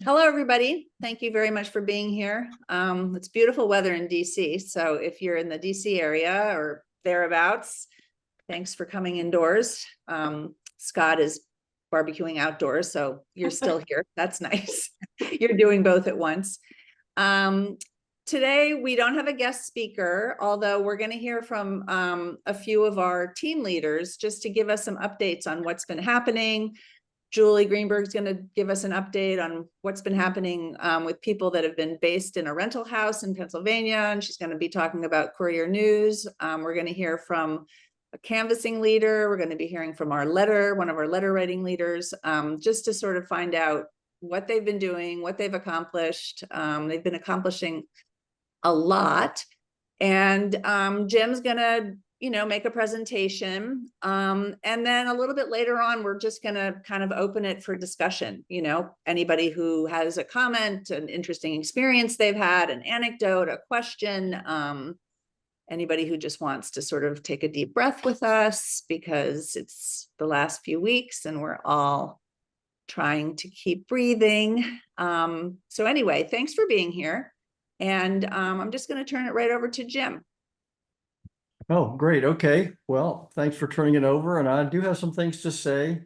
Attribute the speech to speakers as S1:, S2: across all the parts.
S1: Hello, everybody. Thank you very much for being here. It's beautiful weather in DC. So if you're in the DC area or thereabouts, thanks for coming indoors. Scott is barbecuing outdoors, so you're still here. That's nice. You're doing both at once. Today, we don't have a guest speaker, although we're going to hear from a few of our team leaders just to give us some updates on what's been happening. Julie Greenberg is going to give us an update on what's been happening with people that have been based in a rental house in Pennsylvania, and she's going to be talking about Courier News. We're going to hear from a canvassing leader. We're going to be hearing from one of our letter writing leaders, just to sort of find out what they've been doing, what they've accomplished. They've been accomplishing a lot. And Jim's going to make a presentation. And then a little bit later on, we're just going to kind of open it for discussion. Anybody who has a comment, an interesting experience they've had, an anecdote, a question, anybody who just wants to sort of take a deep breath with us because it's the last few weeks and we're all trying to keep breathing. So anyway, thanks for being here. And I'm just going to turn it right over to Jim.
S2: Oh, great. Okay. Well, thanks for turning it over. And I do have some things to say.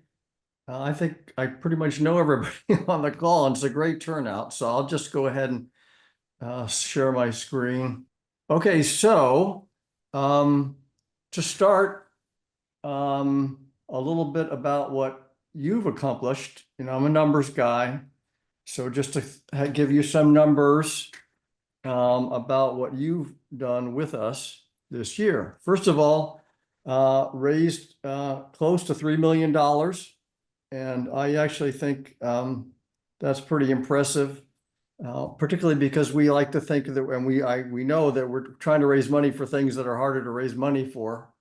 S2: I think I pretty much know everybody on the call, and it's a great turnout. So I'll just go ahead and share my screen. Okay. So to start, a little bit about what you've accomplished. I'm a numbers guy. So just to give you some numbers about what you've done with us this year. First of all, raised close to $3 million. And I actually think that's pretty impressive, particularly because we like to think that, and we know that we're trying to raise money for things that are harder to raise money for.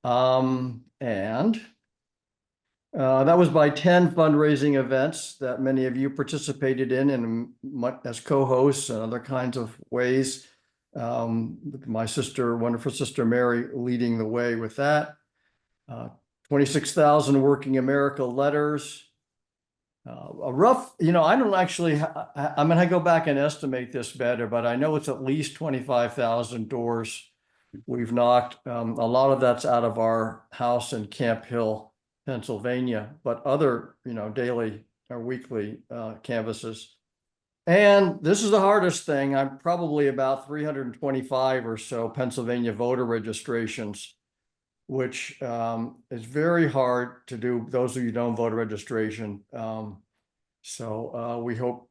S2: And that was by 10 fundraising events that many of you participated in as co-hosts and other kinds of ways. My wonderful sister Mary, leading the way with that. 26,000 Working America letters. A rough, I don't actually, I'm going to go back and estimate this better, but I know it's at least 25,000 doors we've knocked. A lot of that's out of our house in Camp Hill, Pennsylvania, but other, daily or weekly canvasses. And this is the hardest thing. I'm probably about 325 or so Pennsylvania voter registrations, which is very hard to do. Those of you who don't voter registration. So we hope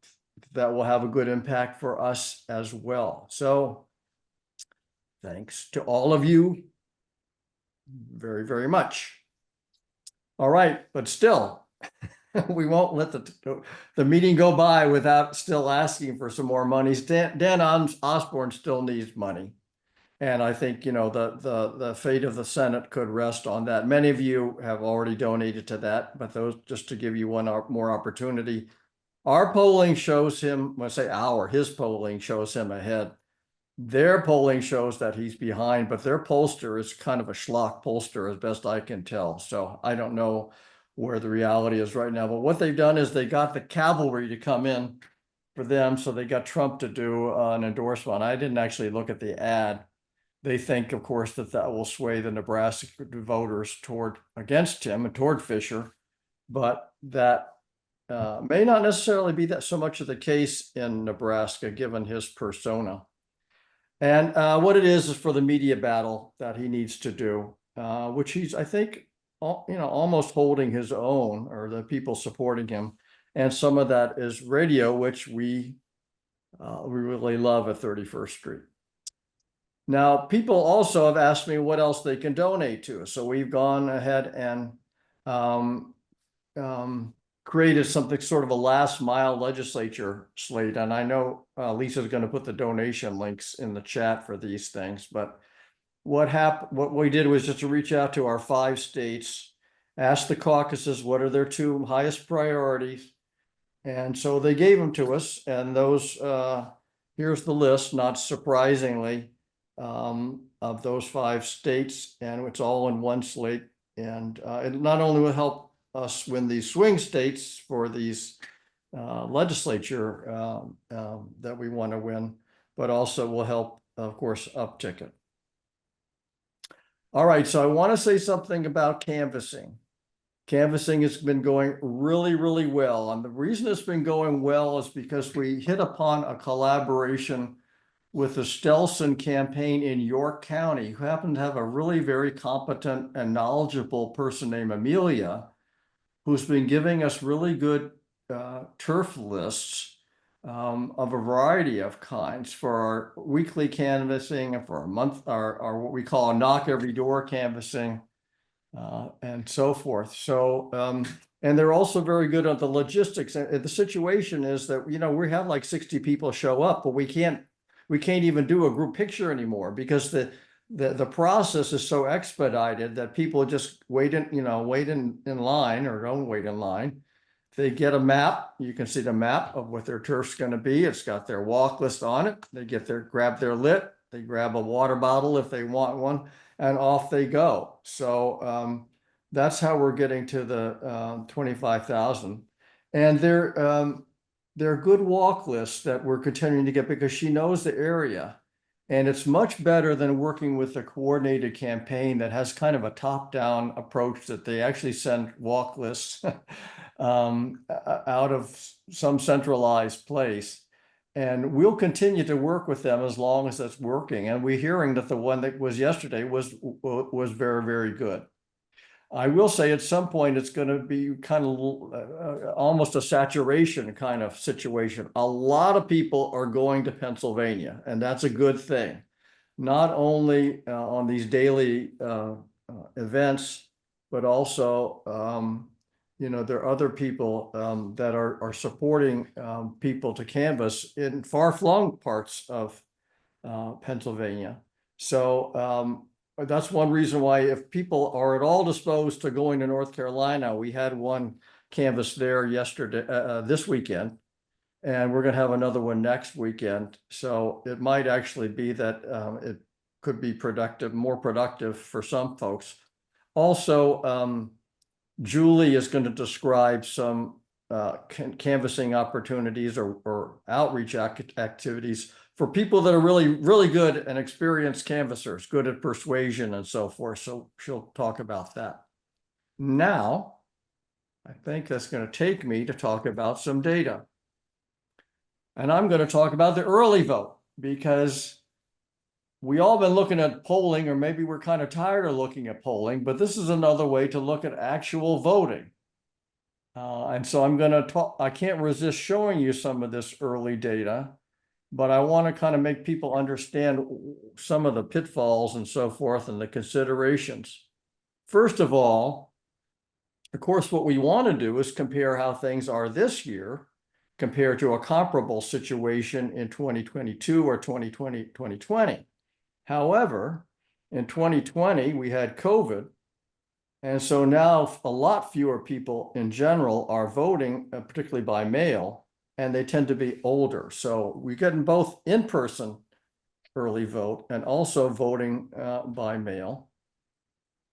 S2: that will have a good impact for us as well. So thanks to all of you very, very much. All right, but still, we won't let the meeting go by without still asking for some more money. Dan Osborne still needs money. And I think, the fate of the Senate could rest on that. Many of you have already donated to that, but those, just to give you one more opportunity. Our polling shows him, when I say his polling shows him ahead. Their polling shows that he's behind, but their pollster is kind of a schlock pollster as best I can tell. So I don't know where the reality is right now, but what they've done is they got the cavalry to come in for them. So they got Trump to do an endorsement. I didn't actually look at the ad. They think, of course, that will sway the Nebraska voters against him and toward Fisher, but that may not necessarily be that so much of the case in Nebraska, given his persona. And what it is for the media battle that he needs to do, which he's, I think, almost holding his own, or the people supporting him. And some of that is radio, which we really love at 31st Street. Now, people also have asked me what else they can donate to. So we've gone ahead and created something sort of a last mile legislature slate. And I know Lisa's going to put the donation links in the chat for these things. But what we did was just to reach out to our 5 states, ask the caucuses what are their 2 highest priorities. And so they gave them to us. And those, here's the list, not surprisingly, of those 5 states. And it's all in one slate. And it not only will help us win these swing states for these legislature that we want to win, but also will help, of course, uptick it. All right, so I want to say something about canvassing. Canvassing has been going really, really well. And the reason it's been going well is because we hit upon a collaboration with the Stelson campaign in York County, who happened to have a really very competent and knowledgeable person named Amelia, who's been giving us really good turf lists of a variety of kinds for our weekly canvassing and for our month, our what we call a knock every door canvassing, and so forth. So, and they're also very good at the logistics. And the situation is that, you know, we have like 60 people show up, but we can't even do a group picture anymore because the process is so expedited that people just wait in line or don't wait in line. They get a map. You can see the map of what their turf's going to be. It's got their walk list on it. They grab their lit. They grab a water bottle if they want one, and off they go. So that's how we're getting to the 25,000. And they're good walk lists that we're continuing to get because she knows the area. And it's much better than working with a coordinated campaign that has kind of a top-down approach that they actually send walk lists out of some centralized place. And we'll continue to work with them as long as that's working. And we're hearing that the one that was yesterday was very, very good. I will say at some point it's going to be kind of almost a saturation kind of situation. A lot of people are going to Pennsylvania, and that's a good thing. Not only on these daily events, but also, you know, there are other people that are supporting people to canvass in far-flung parts of Pennsylvania. So that's one reason why if people are at all disposed to going to North Carolina, we had one canvass there yesterday, this weekend, and we're going to have another one next weekend. So it might actually be that it could be more productive for some folks. Also, Julie is going to describe some canvassing opportunities or outreach activities for people that are really, really good and experienced canvassers, good at persuasion and so forth. So she'll talk about that. Now, I think that's going to take me to talk about some data. And I'm going to talk about the early vote because we all been looking at polling, or maybe we're kind of tired of looking at polling, but this is another way to look at actual voting. And so I'm going to talk, I can't resist showing you some of this early data, but I want to kind of make people understand some of the pitfalls and so forth and the considerations. First of all, of course, what we want to do is compare how things are this year compared to a comparable situation in 2022 or 2020. However, in 2020, we had COVID. And so now a lot fewer people in general are voting, particularly by mail, and they tend to be older. So we're getting both in-person early vote and also voting by mail.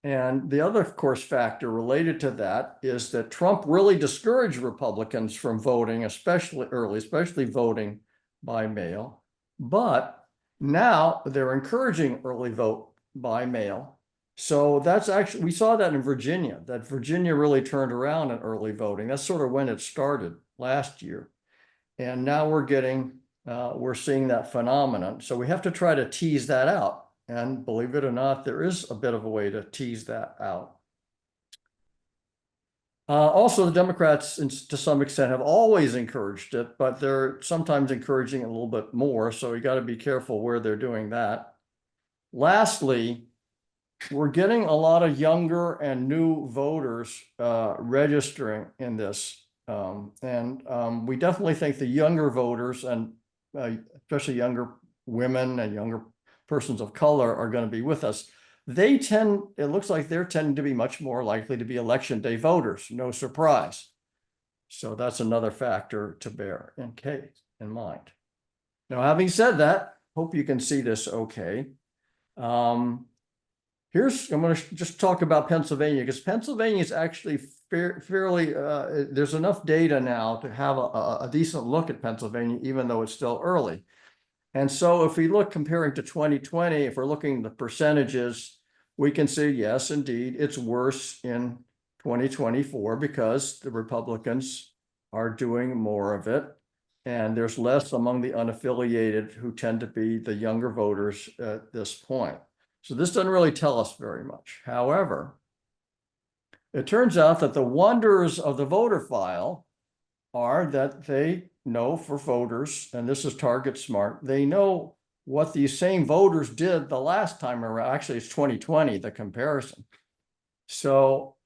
S2: And the other, of course, factor related to that is that Trump really discouraged Republicans from voting, especially early, especially voting by mail. But now they're encouraging early vote by mail. So that's actually, we saw that in Virginia, that Virginia really turned around in early voting. That's sort of when it started last year. And now we're seeing that phenomenon. So we have to try to tease that out. And believe it or not, there is a bit of a way to tease that out. Also, the Democrats, to some extent, have always encouraged it, but they're sometimes encouraging it a little bit more. So you got to be careful where they're doing that. Lastly, we're getting a lot of younger and new voters registering in this. We definitely think the younger voters, and especially younger women and younger persons of color, are going to be with us. It looks like they're tending to be much more likely to be election day voters, no surprise. So that's another factor to bear in mind. Now, having said that, hope you can see this okay. I'm going to just talk about Pennsylvania, because Pennsylvania is actually fairly, there's enough data now to have a decent look at Pennsylvania, even though it's still early. And so if we look comparing to 2020, if we're looking at the percentages, we can see, yes, indeed, it's worse in 2024 because the Republicans are doing more of it. And there's less among the unaffiliated who tend to be the younger voters at this point. So this doesn't really tell us very much. However, it turns out that the wonders of the voter file are that they know for voters, and this is Target Smart, they know what these same voters did the last time around. Actually, it's 2020, the comparison. So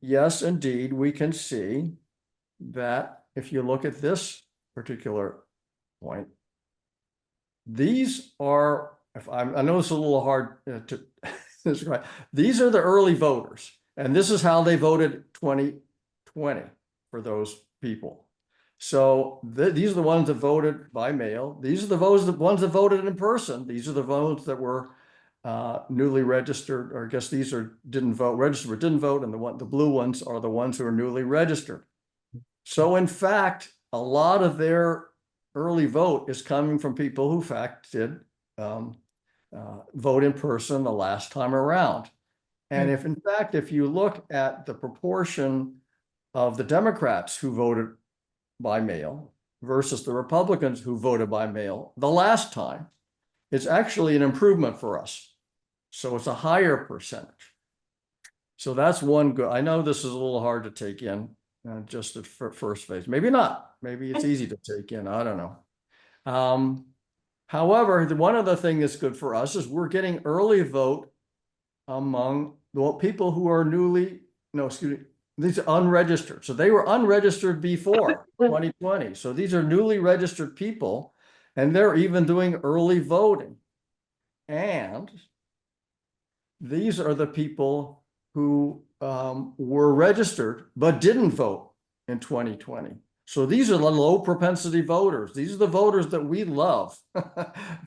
S2: yes, indeed, we can see that if you look at this particular point, these are, I know it's a little hard to describe, these are the early voters, and this is how they voted 2020 for those people. So these are the ones that voted by mail. These are the ones that voted in person. These are the votes that were newly registered, or I guess these are didn't vote, registered but didn't vote, and the blue ones are the ones who are newly registered. So in fact, a lot of their early vote is coming from people who in fact did vote in person the last time around. And if in fact, if you look at the proportion of the Democrats who voted by mail versus the Republicans who voted by mail the last time, it's actually an improvement for us. So it's a higher percentage. So that's one good. I know this is a little hard to take in just at first phase. Maybe not. Maybe it's easy to take in. I don't know. However, one other thing that's good for us is we're getting early vote among the people who are these are unregistered. So they were unregistered before 2020. So these are newly registered people, and they're even doing early voting. And these are the people who were registered but didn't vote in 2020. So these are the low propensity voters. These are the voters that we love.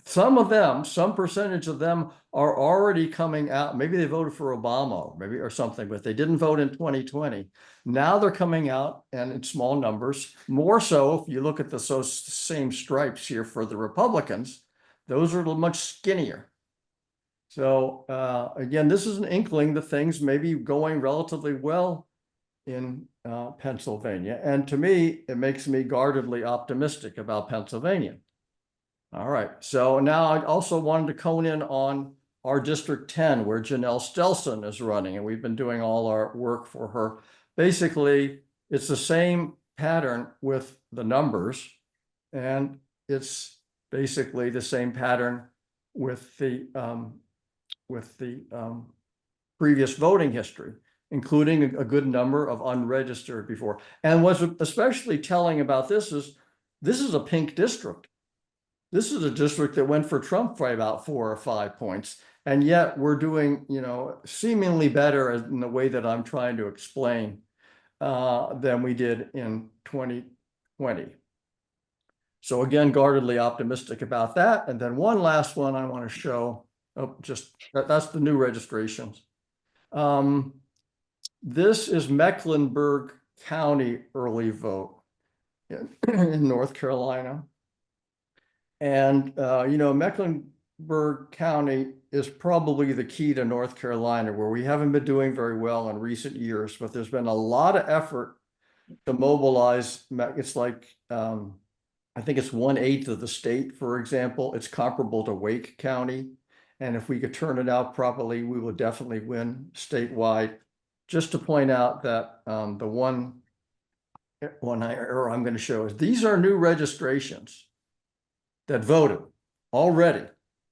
S2: Some of them, some percentage of them are already coming out. Maybe they voted for Obama, or something, but they didn't vote in 2020. Now they're coming out, and in small numbers. More so, if you look at the same stripes here for the Republicans, those are much skinnier. So again, this is an inkling that things may be going relatively well in Pennsylvania. And to me, it makes me guardedly optimistic about Pennsylvania. All right. So now I also wanted to hone in on our District 10, where Janelle Stelson is running, and we've been doing all our work for her. Basically, it's the same pattern with the numbers, and it's basically the same pattern with the previous voting history, including a good number of unregistered before. And what's especially telling about this is a pink district. This is a district that went for Trump by about 4 or 5 points. And yet we're doing, seemingly better in the way that I'm trying to explain than we did in 2020. So again, guardedly optimistic about that. And then one last one I want to show. Oh, that's the new registrations. This is Mecklenburg County early vote in North Carolina. And, Mecklenburg County is probably the key to North Carolina, where we haven't been doing very well in recent years, but there's been a lot of effort to mobilize. It's like, I think it's 1/8 of the state, for example. It's comparable to Wake County. And if we could turn it out properly, we will definitely win statewide. Just to point out that the one error I'm going to show is these are new registrations that voted already.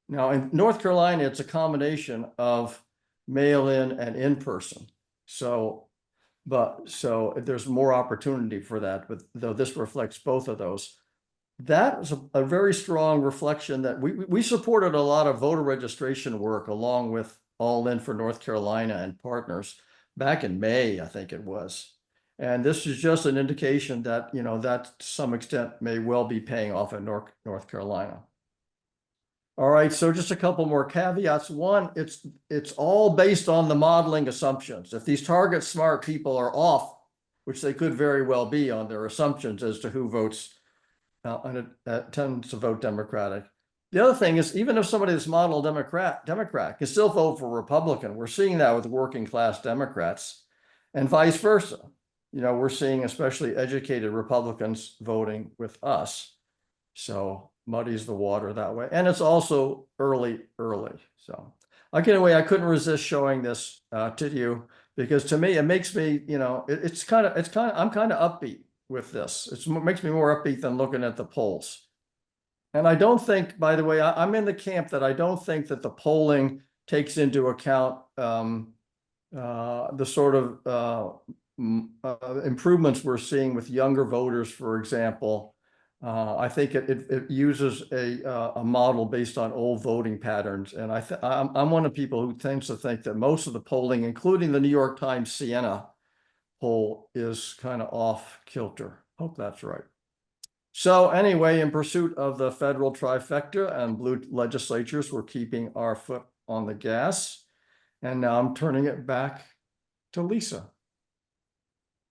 S2: Now in North Carolina, it's a combination of mail-in and in-person. So there's more opportunity for that, but though this reflects both of those. That is a very strong reflection that we supported a lot of voter registration work along with All In for North Carolina and partners back in May, I think it was. And this is just an indication that, that to some extent may well be paying off in North Carolina. All right, so just a couple more caveats. One, it's all based on the modeling assumptions. If these Target Smart people are off which they could very well be on their assumptions as to who votes and tends to vote Democratic. The other thing is, even if somebody that's model Democrat can still vote for Republican. We're seeing that with working class Democrats, and vice versa. You know, we're seeing especially educated Republicans voting with us. So muddies the water that way. And it's also early. So I couldn't resist showing this to you, because to me, it makes me, you know, I'm kind of upbeat with this. It makes me more upbeat than looking at the polls. And I don't think, by the way, I'm in the camp that I don't think that the polling takes into account the sort of improvements we're seeing with younger voters, for example. I think it uses a model based on old voting patterns, and I'm one of the people who tends to think that most of the polling, including the New York Times Siena poll, is kind of off kilter. Hope that's right. So anyway, in pursuit of the federal trifecta and blue legislatures, we're keeping our foot on the gas. And now I'm turning it back to Lisa.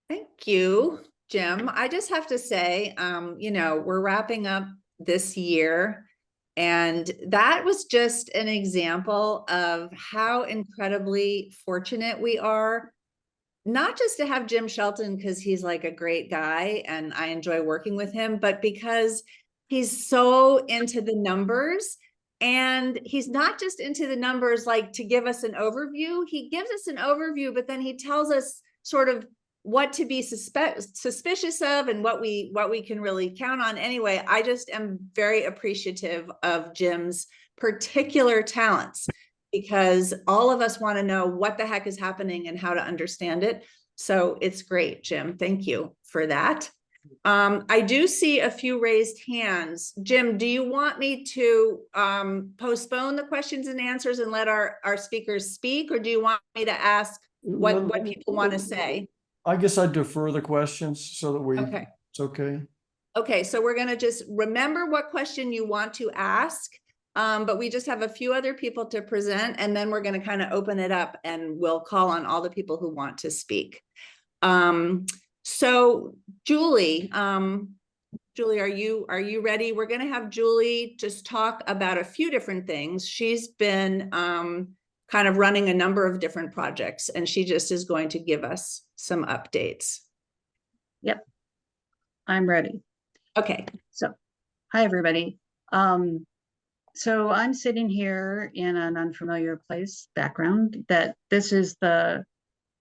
S1: Thank you, Jim. I just have to say, you know, we're wrapping up this year, and that was just an example of how incredibly fortunate we are, not just to have Jim Shelton because he's like a great guy and I enjoy working with him, but because he's so into the numbers. And he's not just into the numbers like to give us an overview. He gives us an overview, but then he tells us sort of what to be suspicious of and what we can really count on. Anyway, I just am very appreciative of Jim's particular talents, because all of us want to know what the heck is happening and how to understand it. So it's great, Jim. Thank you for that. I do see a few raised hands. Jim, do you want me to postpone the questions and answers and let our speakers speak, or do you want me to ask what people want to say?
S2: I guess I'd defer the questions so that
S1: Okay.
S2: It's okay.
S1: Okay, so we're going to just remember what question you want to ask. But we just have a few other people to present, and then we're going to kind of open it up and we'll call on all the people who want to speak. So Julie, Julie, are you ready? We're going to have Julie just talk about a few different things. She's been kind of running a number of different projects, and she just is going to give us some updates.
S3: Yep, I'm ready.
S1: Okay.
S3: So, hi everybody. So I'm sitting here in an unfamiliar place background. That this is the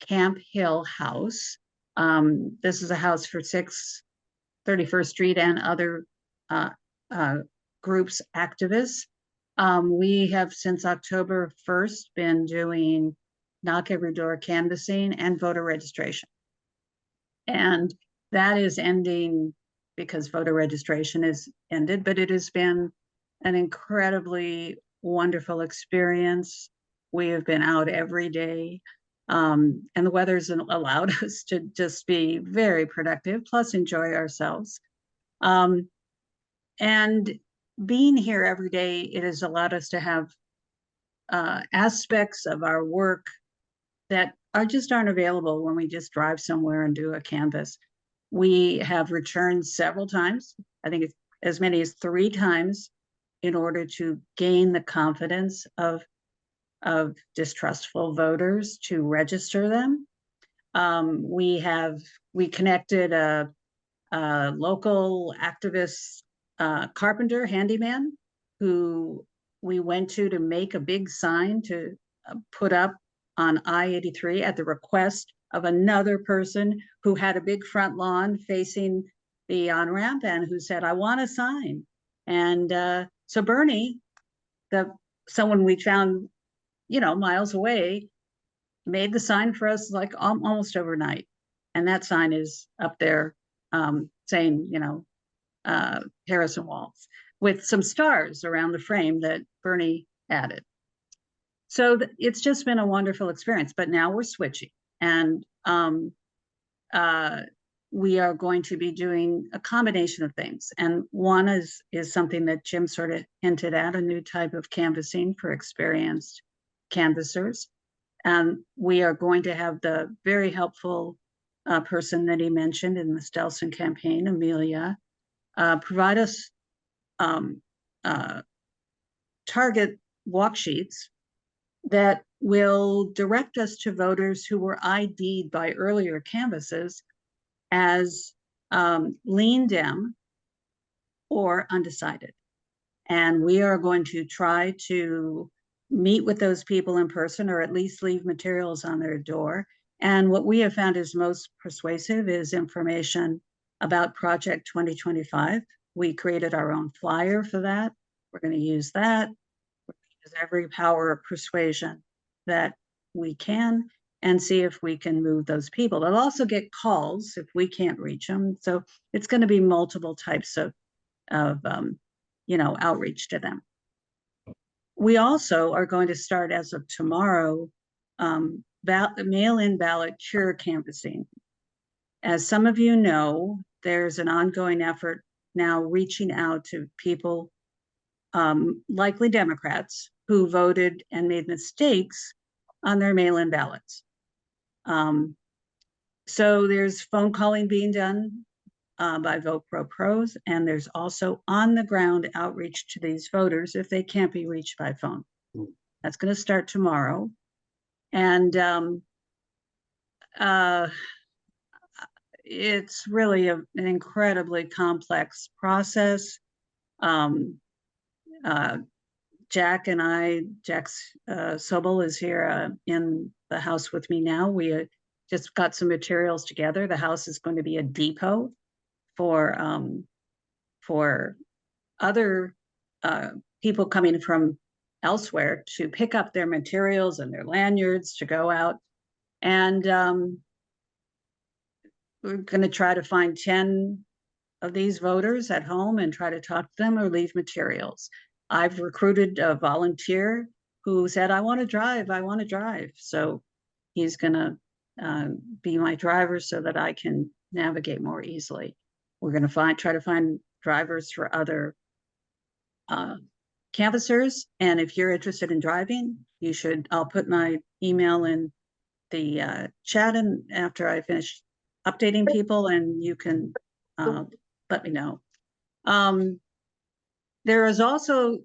S3: Camp Hill house. This is a house for 31st Street and other groups, activists. We have since October 1st been doing knock every door canvassing and voter registration. And that is ending because voter registration is ended, but it has been an incredibly wonderful experience. We have been out every day, and the weather's allowed us to just be very productive, plus enjoy ourselves. And being here every day, it has allowed us to have aspects of our work that aren't available when we just drive somewhere and do a canvas. We have returned several times, I think it's as many as 3 times, in order to gain the confidence of distrustful voters to register them. We connected a local activist carpenter, handyman, who we went to make a big sign to put up on I-83 at the request of another person who had a big front lawn facing the on-ramp and who said, I want a sign. And so Bernie, someone we found, miles away, made the sign for us like almost overnight. And that sign is up there saying, Harrison Walls, with some stars around the frame that Bernie added. So it's just been a wonderful experience, but now we're switching. And we are going to be doing a combination of things. And one is something that Jim sort of hinted at, a new type of canvassing for experienced canvassers. And we are going to have the very helpful person that he mentioned in the Stelson campaign, Amelia, provide us target walk sheets that will direct us to voters who were ID'd by earlier canvasses as lean Dem or undecided. And we are going to try to meet with those people in person, or at least leave materials on their door. And what we have found is most persuasive is information about Project 2025. We created our own flyer for that. We're going to use that. We're going to use every power of persuasion that we can, and see if we can move those people. They'll also get calls if we can't reach them. So it's going to be multiple types of outreach to them. We also are going to start, as of tomorrow, mail-in ballot cure canvassing. As some of you know, there's an ongoing effort now reaching out to people, likely Democrats, who voted and made mistakes on their mail-in ballots. So there's phone calling being done by Vote Pro Pros, and there's also on-the-ground outreach to these voters if they can't be reached by phone. That's going to start tomorrow. And it's really an incredibly complex process. Jack Sobel is here in the house with me now. We just got some materials together. The house is going to be a depot for other people coming from elsewhere to pick up their materials and their lanyards to go out. And we're going to try to find 10 of these voters at home and try to talk to them or leave materials. I've recruited a volunteer who said, I want to drive. So he's going to be my driver so that I can navigate more easily. We're going to try to find drivers for other canvassers. And if you're interested in driving, I'll put my email in the chat and after I finish updating people, and you can let me know. There is also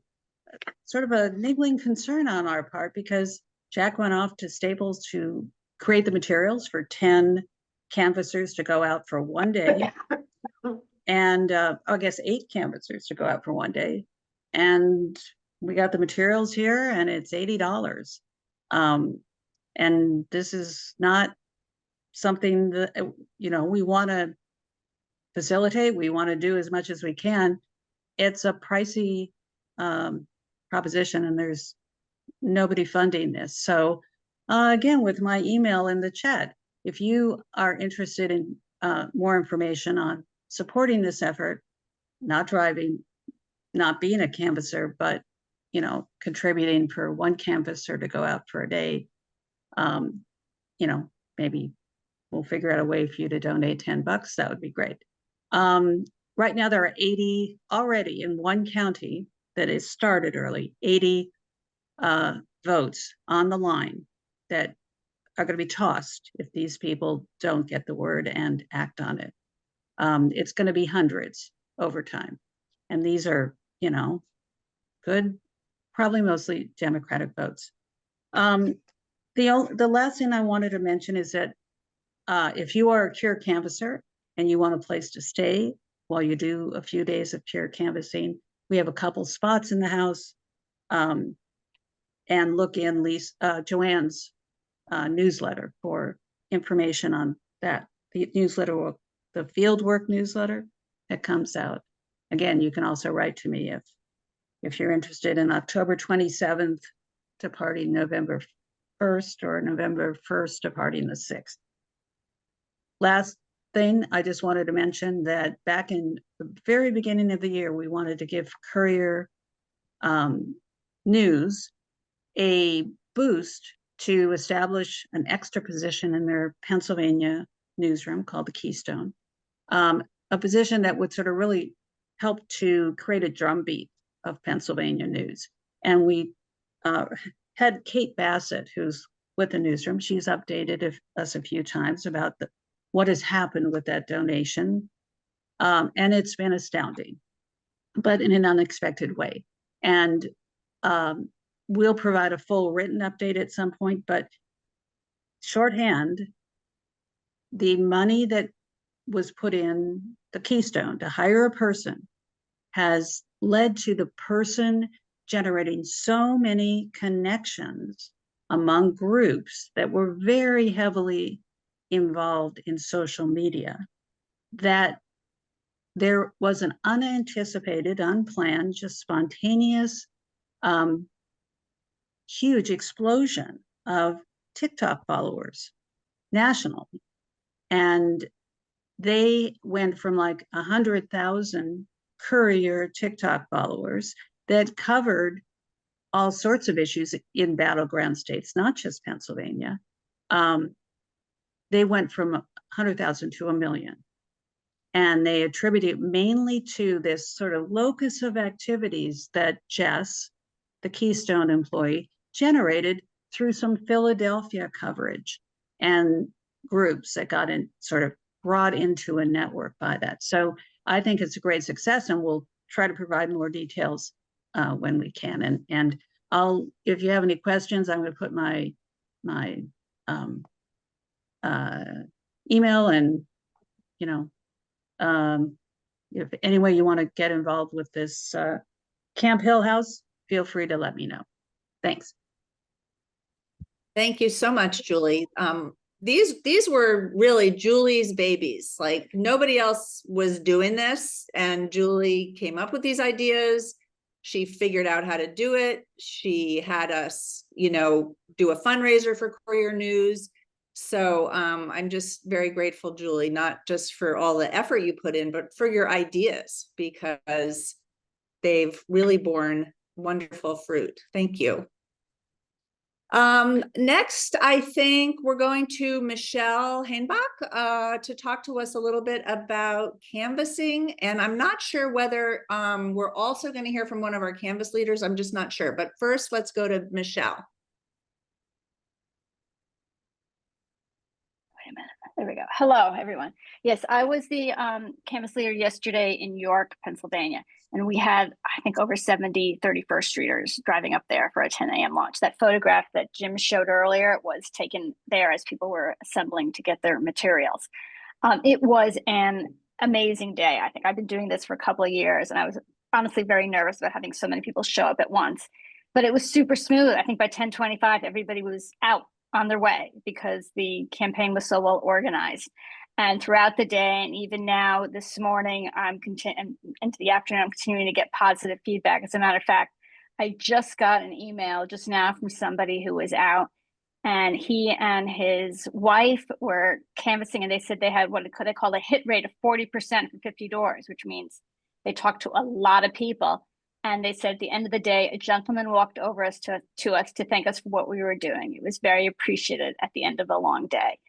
S3: sort of a niggling concern on our part because Jack went off to Staples to create the materials for 10 canvassers to go out for one day. And I guess 8 canvassers to go out for one day. And we got the materials here and it's $80. And this is not something that, we want to facilitate. We want to do as much as we can. It's a pricey proposition and there's nobody funding this. So again, with my email in the chat, if you are interested in more information on supporting this effort, not driving, not being a canvasser, but contributing for one canvasser to go out for a day, maybe we'll figure out a way for you to donate $10. That would be great. Right now there are 80 already in one county that is started early, 80 votes on the line that are going to be tossed if these people don't get the word and act on it. It's going to be hundreds over time. And these are, good, probably mostly Democratic votes. The last thing I wanted to mention is that if you are a Cure canvasser and you want a place to stay while you do a few days of Cure canvassing, we have a couple spots in the house. And look in Joanne's newsletter for information on that. The newsletter, the fieldwork newsletter that comes out. Again, you can also write to me if you're interested in October 27th departing November 1st or November 1st departing the 6th. Last thing, I just wanted to mention that back in the very beginning of the year, we wanted to give Courier News a boost to establish an extra position in their Pennsylvania newsroom called the Keystone, a position that would sort of really help to create a drumbeat of Pennsylvania news. And we had Kate Bassett, who's with the newsroom. She's updated us a few times about what has happened with that donation. And it's been astounding, but in an unexpected way. And we'll provide a full written update at some point, but shorthand, the money that was put in the Keystone to hire a person has led to the person generating so many connections among groups that were very heavily involved in social media, that there was an unanticipated, unplanned, just spontaneous, huge explosion of TikTok followers nationally. And they went from like 100,000 courier TikTok followers that covered all sorts of issues in battleground states, not just Pennsylvania. They went from 100,000 to 1 million. And they attribute it mainly to this sort of locus of activities that Jess, the Keystone employee, generated through some Philadelphia coverage and groups that got in, sort of brought into a network by that. So I think it's a great success, and we'll try to provide more details when we can. And I'll, if you have any questions, I'm going to put my email, and if any way you want to get involved with this Camp Hill House, feel free to let me know. Thanks.
S1: Thank you so much, Julie. These were really Julie's babies. Like, nobody else was doing this, and Julie came up with these ideas. She figured out how to do it. She had us, do a fundraiser for Courier News. So I'm just very grateful, Julie, not just for all the effort you put in, but for your ideas, because they've really borne wonderful fruit. Thank you. Next, I think we're going to Michelle Hainbach to talk to us a little bit about canvassing. And I'm not sure whether we're also going to hear from one of our canvas leaders. I'm just not sure. But first, let's go to Michelle.
S4: Wait a minute. There we go. Hello, everyone. Yes, I was the canvas leader yesterday in York, Pennsylvania. And we had, I think, over 70 31st Streeters driving up there for a 10 a.m. launch. That photograph that Jim showed earlier was taken there as people were assembling to get their materials. It was an amazing day. I think I've been doing this for a couple of years, and I was honestly very nervous about having so many people show up at once. But it was super smooth. I think by 10:25, everybody was out on their way because the campaign was so well organized. And throughout the day, and even now this morning, into the afternoon, I'm continuing to get positive feedback. As a matter of fact, I just got an email just now from somebody who was out, and he and his wife were canvassing, and they said they had what they call a hit rate of 40% for 50 doors, which means they talked to a lot of people. And they said at the end of the day, a gentleman walked over to us to thank us for what we were doing. It was very appreciated at the end of a long day.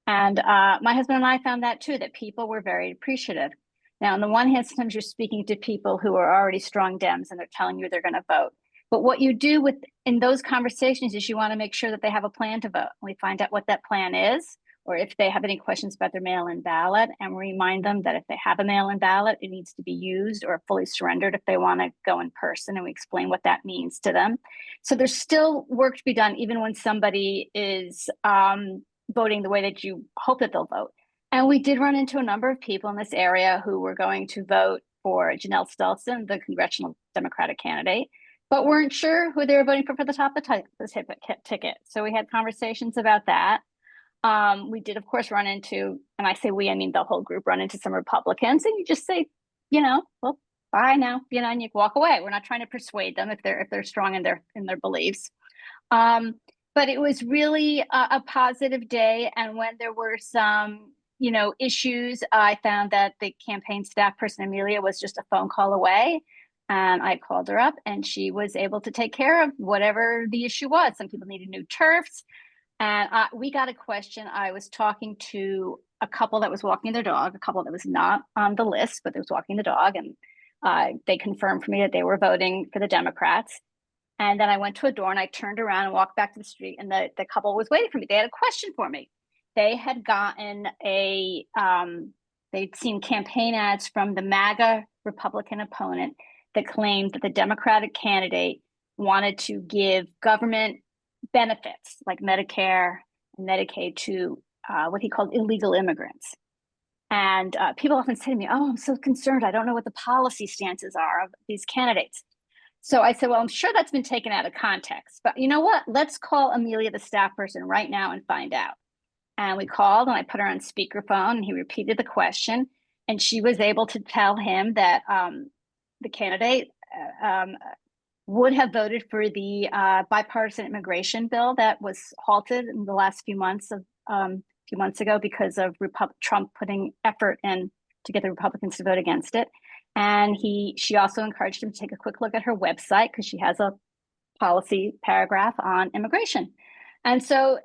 S4: And my husband and I found that too, that people were very appreciative. Now, on the one hand, sometimes you're speaking to people who are already strong Dems and they're telling you they're going to vote. But what you do in those conversations is you want to make sure that they have a plan to vote. We find out what that plan is, or if they have any questions about their mail-in ballot, and we remind them that if they have a mail-in ballot, it needs to be used or fully surrendered if they want to go in person, and we explain what that means to them. So there's still work to be done, even when somebody is voting the way that you hope that they'll vote. And we did run into a number of people in this area who were going to vote for Janelle Stelson, the congressional Democratic candidate, but weren't sure who they were voting for the top of the ticket. So we had conversations about that. We did, of course, run into, and I say we, I mean the whole group, run into some Republicans, and you just say, well, bye now, and you walk away. We're not trying to persuade them if they're strong in their beliefs. But it was really a positive day. And when there were some, issues, I found that the campaign staff person, Amelia, was just a phone call away. And I called her up, and she was able to take care of whatever the issue was. Some people needed new turfs. And we got a question. I was talking to a couple that was walking their dog, a couple that was not on the list, but they was walking the dog. And they confirmed for me that they were voting for the Democrats. And then I went to a door, and I turned around and walked back to the street, and the couple was waiting for me. They had a question for me. they had gotten they'd seen campaign ads from the MAGA Republican opponent that claimed that the Democratic candidate wanted to give government benefits like Medicare and Medicaid to what he called illegal immigrants. And people often say to me, oh, I'm so concerned. I don't know what the policy stances are of these candidates. So I said, well, I'm sure that's been taken out of context. But you know what? Let's call Amelia, the staff person, right now and find out. And we called and I put her on speakerphone and he repeated the question. And she was able to tell him that the candidate would have voted for the bipartisan immigration bill that was halted in the last few months ago because of Trump putting effort in to get the Republicans to vote against it. And she also encouraged him to take a quick look at her website because she has a policy paragraph on immigration. And so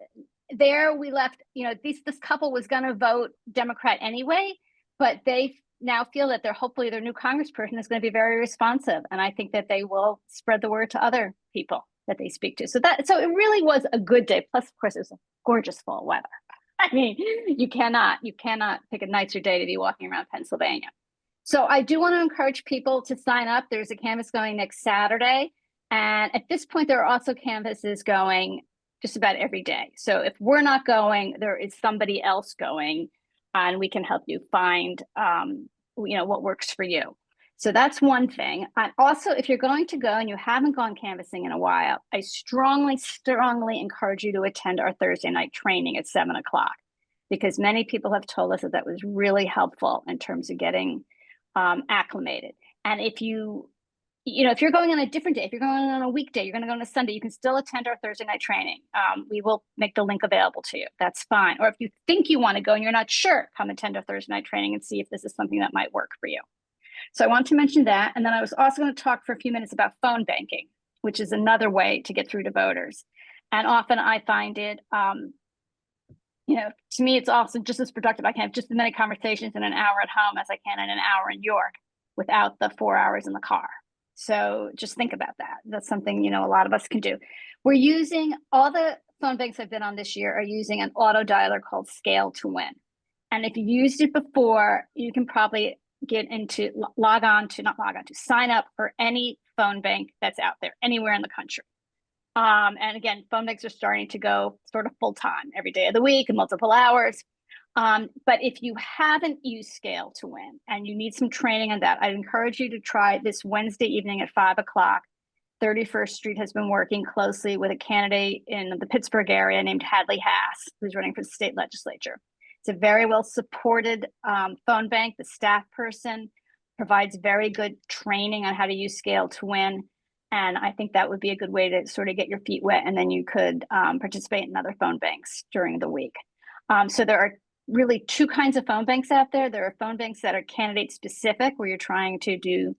S4: there we left, this couple was going to vote Democrat anyway, but they now feel that hopefully their new congressperson is going to be very responsive. And I think that they will spread the word to other people that they speak to. So it really was a good day. Plus, of course, it was a gorgeous fall weather. I mean, you cannot pick a nicer day to be walking around Pennsylvania. So I do want to encourage people to sign up. There's a canvas going next Saturday. And at this point, there are also canvases going just about every day. So if we're not going, there is somebody else going, and we can help you find what works for you. So that's one thing. And also, if you're going to go and you haven't gone canvassing in a while, I strongly, strongly encourage you to attend our Thursday night training at 7 o'clock, because many people have told us that was really helpful in terms of getting acclimated. And if you're going on a different day, if you're going on a weekday, you're going to go on a Sunday, you can still attend our Thursday night training. We will make the link available to you. That's fine. Or if you think you want to go and you're not sure, come attend our Thursday night training and see if this is something that might work for you. So I want to mention that. And then I was also going to talk for a few minutes about phone banking, which is another way to get through to voters. And often I find it, to me, it's also just as productive. I can have just as many conversations in an hour at home as I can in an hour in York without the 4 hours in the car. So just think about that. That's something, a lot of us can do. We're using, all the phone banks I've been on this year are using an auto dialer called Scale to Win. And if you used it before, you can probably sign up for any phone bank that's out there, anywhere in the country. And again, phone banks are starting to go sort of full time every day of the week and multiple hours. But if you haven't used Scale to Win and you need some training on that, I'd encourage you to try this Wednesday evening at 5 o'clock. 31st Street has been working closely with a candidate in the Pittsburgh area named Hadley Haas, who's running for the state legislature. It's a very well supported phone bank. The staff person provides very good training on how to use Scale to Win. And I think that would be a good way to sort of get your feet wet, and then you could participate in other phone banks during the week. So there are really two kinds of phone banks out there. There are phone banks that are candidate specific, where you're trying to do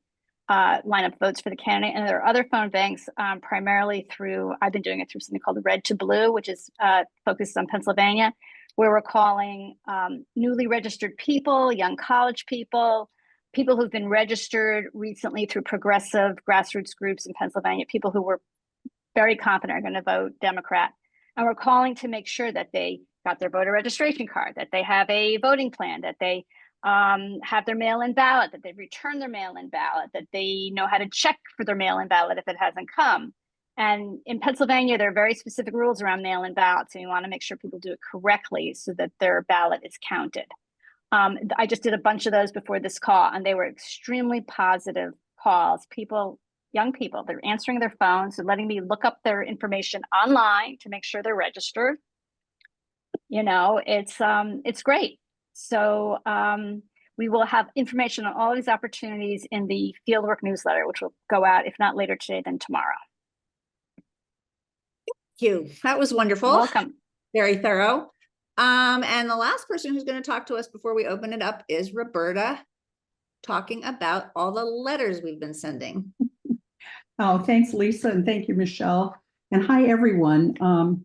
S4: line up votes for the candidate. And there are other phone banks primarily I've been doing it through something called Red to Blue, which is focused on Pennsylvania, where we're calling newly registered people, young college people who've been registered recently through progressive grassroots groups in Pennsylvania, people who were very confident are going to vote Democrat. And we're calling to make sure that they got their voter registration card, that they have a voting plan, that they have their mail-in ballot, that they've returned their mail-in ballot, that they know how to check for their mail-in ballot if it hasn't come. And in Pennsylvania, there are very specific rules around mail-in ballots, and you want to make sure people do it correctly so that their ballot is counted. I just did a bunch of those before this call, and they were extremely positive calls. Young people, they're answering their phones and letting me look up their information online to make sure they're registered. It's great. So we will have information on all these opportunities in the Fieldwork newsletter, which will go out, if not later today, then tomorrow.
S1: Thank you. That was wonderful.
S4: Welcome.
S1: Very thorough. And the last person who's going to talk to us before we open it up is Roberta, talking about all the letters we've been sending.
S5: Oh, thanks, Lisa, and thank you, Michelle. And hi, everyone.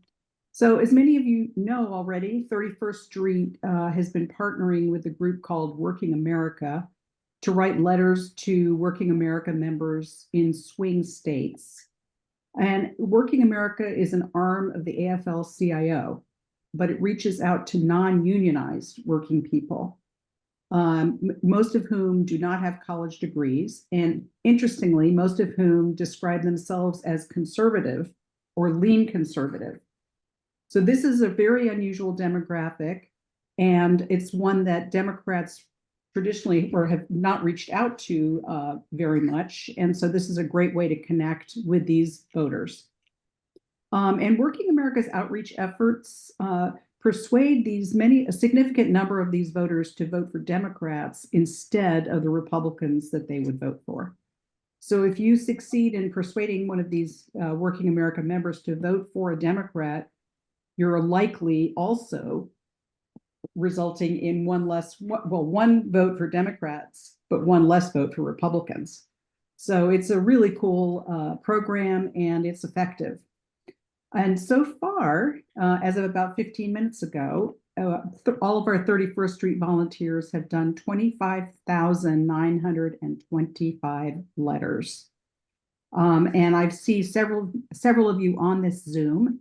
S5: So as many of you know already, 31st Street has been partnering with a group called Working America to write letters to Working America members in swing states. And Working America is an arm of the AFL-CIO. but it reaches out to non-unionized working people, most of whom do not have college degrees. And interestingly, most of whom describe themselves as conservative or lean conservative. So this is a very unusual demographic, and it's one that Democrats traditionally or have not reached out to very much. And so this is a great way to connect with these voters. And Working America's outreach efforts persuade a significant number of these voters to vote for Democrats instead of the Republicans that they would vote for. So if you succeed in persuading one of these Working America members to vote for a Democrat, you're likely also resulting in one vote for Democrats, but one less vote for Republicans. So it's a really cool program, and it's effective. And so far, as of about 15 minutes ago, all of our 31st Street volunteers have done 25,925 letters. And I see several of you on this Zoom.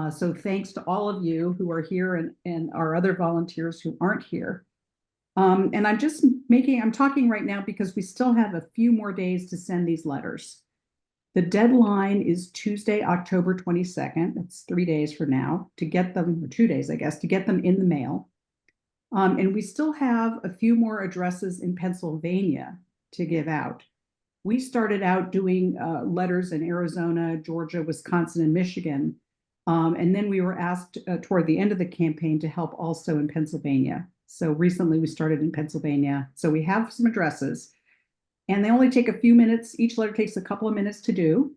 S5: So thanks to all of you who are here and our other volunteers who aren't here. And I'm talking right now because we still have a few more days to send these letters. The deadline is Tuesday, October 22nd. That's 3 days from now to get them, or 2 days, I guess, to get them in the mail. And we still have a few more addresses in Pennsylvania to give out. We started out doing letters in Arizona, Georgia, Wisconsin, and Michigan. And then we were asked toward the end of the campaign to help also in Pennsylvania. So recently we started in Pennsylvania. So we have some addresses, and they only take a few minutes. Each letter takes a couple of minutes to do.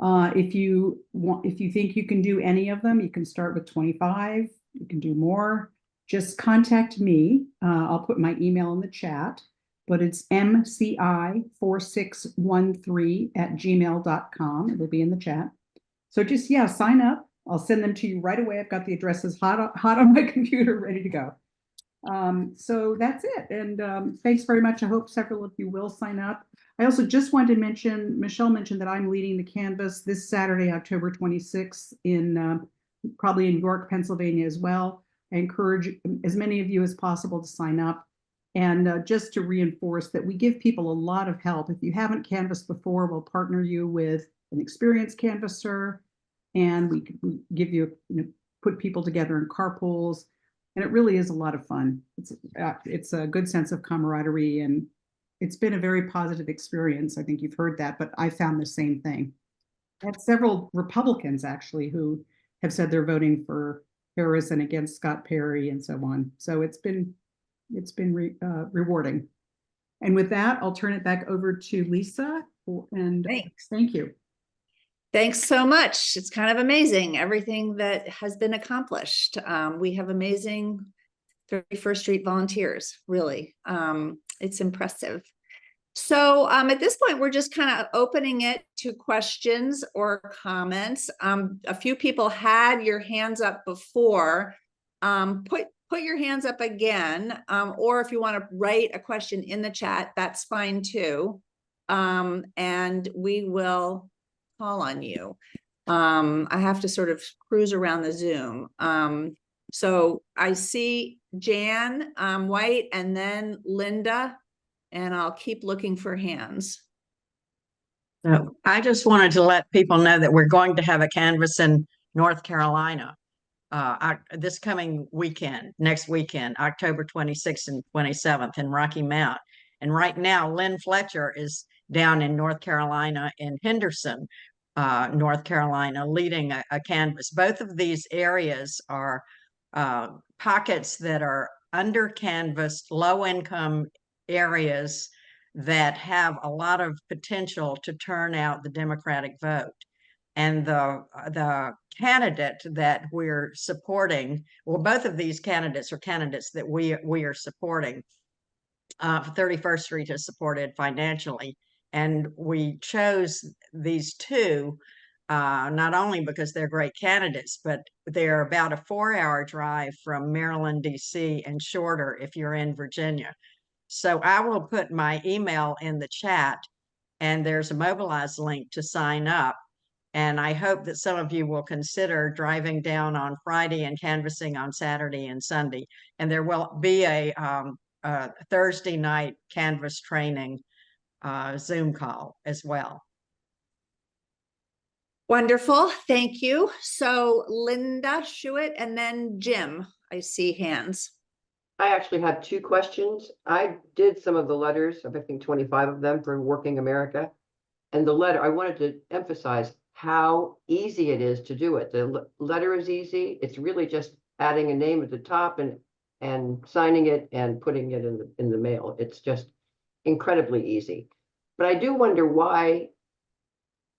S5: If you think you can do any of them, you can start with 25. You can do more. Just contact me. I'll put my email in the chat, but it's mci4613@gmail.com. It'll be in the chat. So just, sign up. I'll send them to you right away. I've got the addresses hot on my computer, ready to go. So that's it. And thanks very much. I hope several of you will sign up. I also just wanted to mention, Michelle mentioned that I'm leading the canvas this Saturday, October 26th, probably in York, Pennsylvania as well. I encourage as many of you as possible to sign up. And just to reinforce that we give people a lot of help. If you haven't canvassed before, we'll partner you with an experienced canvasser, and we give you, put people together in carpools, and it really is a lot of fun. It's a good sense of camaraderie, and it's been a very positive experience. I think you've heard that, but I found the same thing. I had several Republicans actually who have said they're voting for Harris and against Scott Perry and so on. So it's been rewarding. And with that, I'll turn it back over to Lisa. And
S1: Thanks.
S5: Thank you.
S1: Thanks so much. It's kind of amazing, everything that has been accomplished. We have amazing 31st Street volunteers, really. It's impressive. So at this point, we're just kind of opening it to questions or comments. A few people had your hands up before. Put your hands up again, or if you want to write a question in the chat, that's fine too. And we will call on you. I have to sort of cruise around the Zoom. So I see Jan White and then Linda, and I'll keep looking for hands.
S6: So I just wanted to let people know that we're going to have a canvas in North Carolina this coming weekend, next weekend, October 26th and 27th in Rocky Mount. And right now, Lynn Fletcher is down in North Carolina in Henderson, North Carolina, leading a canvas. Both of these areas are pockets that are under canvassed, low income areas that have a lot of potential to turn out the Democratic vote. And the candidate that we're supporting, well, both of these candidates are candidates that we are supporting. 31st Street is supported financially. And we chose these two, not only because they're great candidates, but they're about a 4-hour drive from Maryland, DC, and shorter if you're in Virginia. So I will put my email in the chat, and there's a Mobilize link to sign up. And I hope that some of you will consider driving down on Friday and canvassing on Saturday and Sunday. And there will be a Thursday night canvas training Zoom call as well.
S1: Wonderful, thank you. So Linda Schuett and then Jim, I see hands.
S7: I actually have two questions. I did some of the letters, I think 25 of them for Working America. And the letter, I wanted to emphasize how easy it is to do it. The letter is easy. It's really just adding a name at the top and signing it and putting it in the mail. It's just incredibly easy. But I do wonder why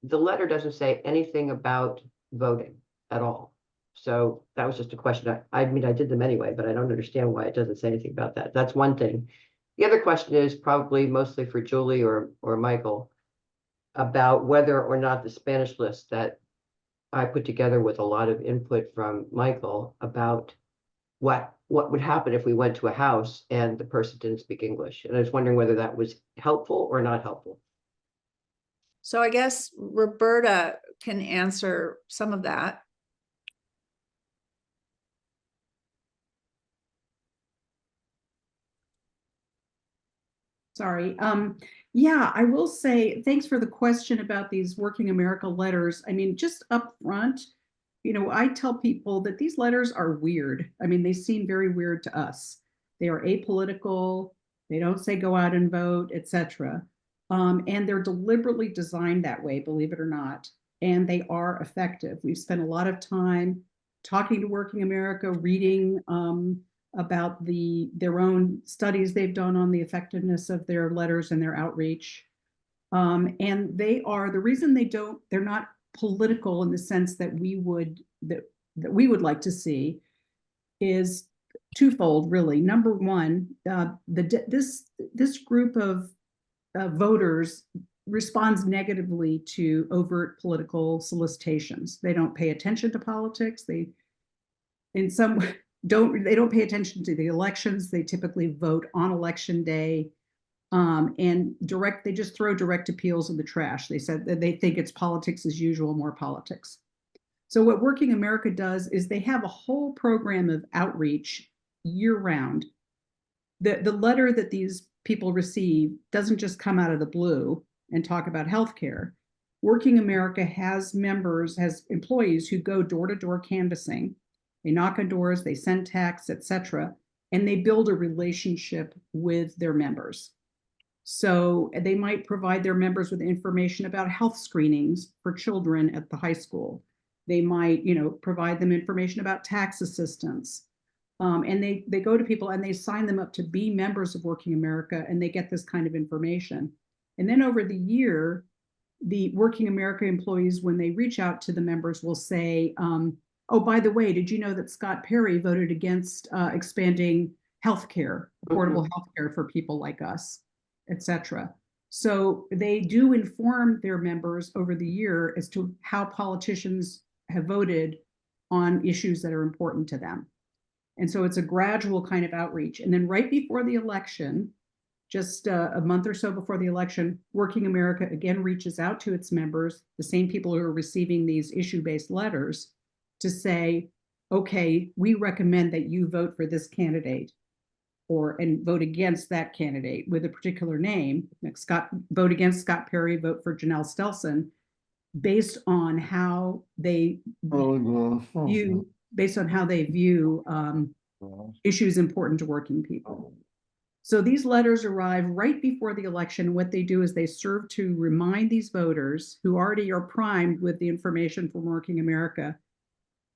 S7: the letter doesn't say anything about voting at all. So that was just a question. I mean, I did them anyway, but I don't understand why it doesn't say anything about that. That's one thing. The other question is probably mostly for Julie or Michael about whether or not the Spanish list that I put together with a lot of input from Michael about what would happen if we went to a house and the person didn't speak English. And I was wondering whether that was helpful or not helpful.
S1: So I guess Roberta can answer some of that.
S5: Sorry. Yeah, I will say, thanks for the question about these Working America letters. I mean, just up front, you know, I tell people that these letters are weird. I mean, they seem very weird to us. They are apolitical. They don't say go out and vote, etc. And they're deliberately designed that way, believe it or not. And they are effective. We've spent a lot of time talking to Working America, reading about their own studies they've done on the effectiveness of their letters and their outreach. And they are, the reason they're not political in the sense that we would like to see is twofold, really. Number one, this group of voters responds negatively to overt political solicitations. They don't pay attention to politics. They don't pay attention to the elections. They typically vote on election day, and they just throw direct appeals in the trash. They said that they think it's politics as usual, more politics. So what Working America does is they have a whole program of outreach year round. The letter that these people receive doesn't just come out of the blue and talk about healthcare. Working America has employees who go door to door canvassing. They knock on doors, they send texts, etc., and they build a relationship with their members. So they might provide their members with information about health screenings for children at the high school. They might, provide them information about tax assistance. And they go to people and they sign them up to be members of Working America, and they get this kind of information. And then over the year, the Working America employees, when they reach out to the members, will say, oh, by the way, did you know that Scott Perry voted against expanding healthcare, affordable healthcare for people like us, etc. So they do inform their members over the year as to how politicians have voted on issues that are important to them. And so it's a gradual kind of outreach. And then right before the election, just a month or so before the election, Working America again reaches out to its members, the same people who are receiving these issue-based letters, to say, okay, we recommend that you vote for this candidate and vote against that candidate with a particular name. Vote against Scott Perry, vote for Janelle Stelson, based on how they view issues important to working people. So these letters arrive right before the election. What they do is they serve to remind these voters who already are primed with the information from Working America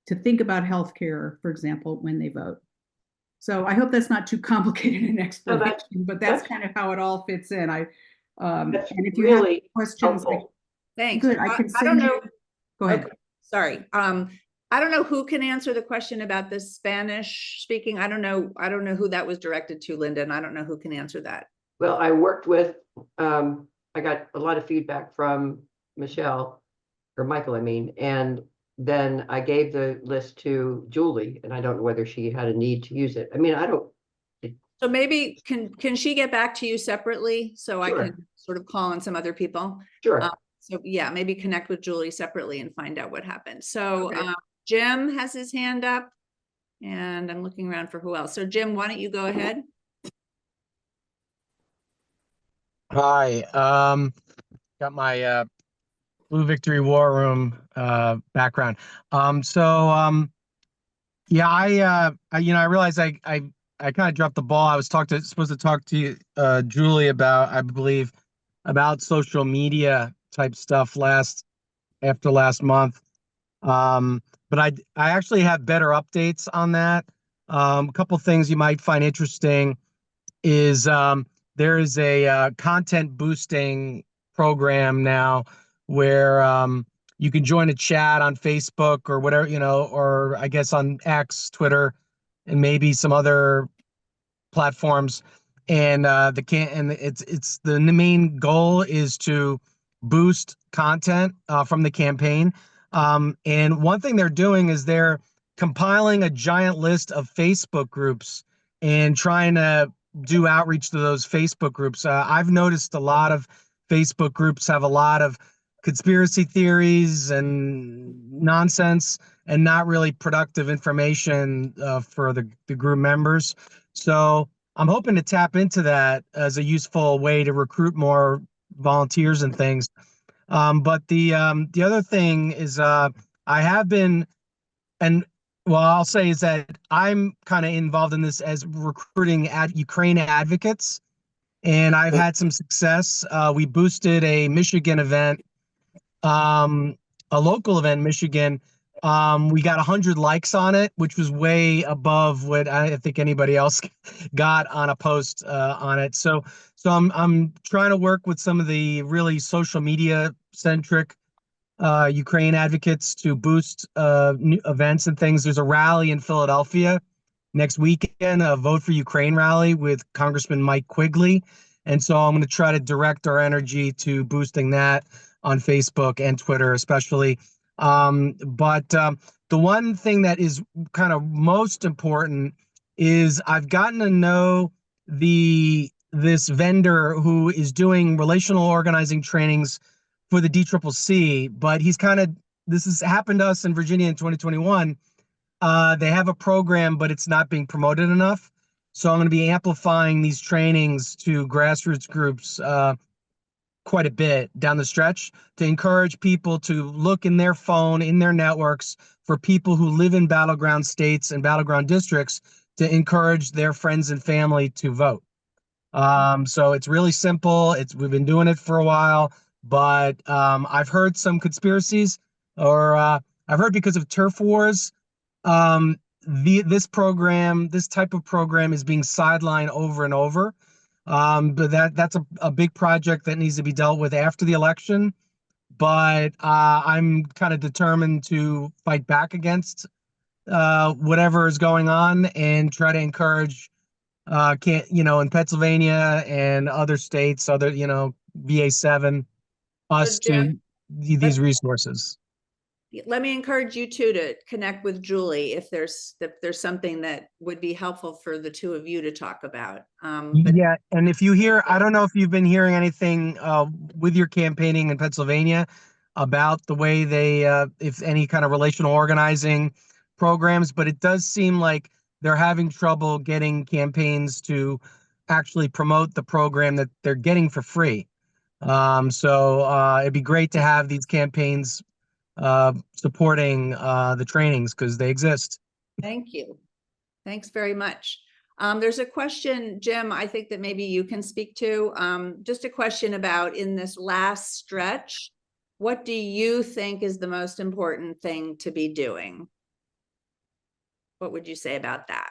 S5: to think about healthcare, for example, when they vote. So I hope that's not too complicated an explanation, but that's kind of how it all fits in. And if you
S7: really
S5: have questions,
S1: Thanks.
S5: good.
S1: I don't know.
S5: Go ahead.
S1: Okay, sorry. I don't know who can answer the question about the Spanish speaking. I don't know who that was directed to, Linda, and I don't know who can answer that.
S7: Well, I worked with, I got a lot of feedback from Michelle, or Michael, I mean, and then I gave the list to Julie, and I don't know whether she had a need to use it. I mean, I don't.
S1: So maybe can she get back to you separately so
S7: Sure.
S1: I can sort of call on some other people?
S7: Sure.
S1: So yeah, maybe connect with Julie separately and find out what happened. So
S7: Okay.
S1: Jim has his hand up and I'm looking around for who else. So Jim, why don't you go ahead?
S8: Hi, got my Blue Victory War Room background. Yeah, I realized I kind of dropped the ball. I was supposed to talk to you, Julie, about, I believe, about social media type stuff after last month. But I actually have better updates on that. A couple things you might find interesting is there is a content boosting program now where you can join a chat on Facebook or whatever, or I guess on X, Twitter, and maybe some other platforms. And it's the main goal is to boost content from the campaign. And one thing they're doing is they're compiling a giant list of Facebook groups and trying to do outreach to those Facebook groups. I've noticed a lot of Facebook groups have a lot of conspiracy theories and nonsense and not really productive information for the group members. So I'm hoping to tap into that as a useful way to recruit more volunteers and things. But the other thing is I have been, and well, I'll say is that I'm kind of involved in this as recruiting Ukraine advocates, and I've had some success. We boosted a Michigan event, a local event in Michigan. We got 100 likes on it, which was way above what I think anybody else got on a post on it. So I'm trying to work with some of the really social media centric Ukraine advocates to boost new events and things. There's a rally in Philadelphia next weekend, a Vote for Ukraine rally with Congressman Mike Quigley. And so I'm going to try to direct our energy to boosting that on Facebook and Twitter, especially. But the one thing that is kind of most important is I've gotten to know this vendor who is doing relational organizing trainings for the DCCC, but this has happened to us in Virginia in 2021. They have a program, but it's not being promoted enough. So I'm going to be amplifying these trainings to grassroots groups quite a bit down the stretch to encourage people to look in their phone, in their networks for people who live in battleground states and battleground districts to encourage their friends and family to vote. So it's really simple. We've been doing it for a while, but I've heard some conspiracies, or I've heard because of turf wars, this type of program is being sidelined over and over. But that's a big project that needs to be dealt with after the election. But I'm kind of determined to fight back against whatever is going on and try to encourage, in Pennsylvania and other states, VA7, us
S1: Jim,
S8: to these resources.
S1: let me encourage you two to connect with Julie if there's something that would be helpful for the two of you to talk about. But
S8: Yeah, and if you hear, I don't know if you've been hearing anything with your campaigning in Pennsylvania about the way they, if any kind of relational organizing programs, but it does seem like they're having trouble getting campaigns to actually promote the program that they're getting for free. So it'd be great to have these campaigns supporting the trainings because they exist.
S1: thank you. Thanks very much. There's a question, Jim, I think that maybe you can speak to. Just a question about in this last stretch, what do you think is the most important thing to be doing? What would you say about that?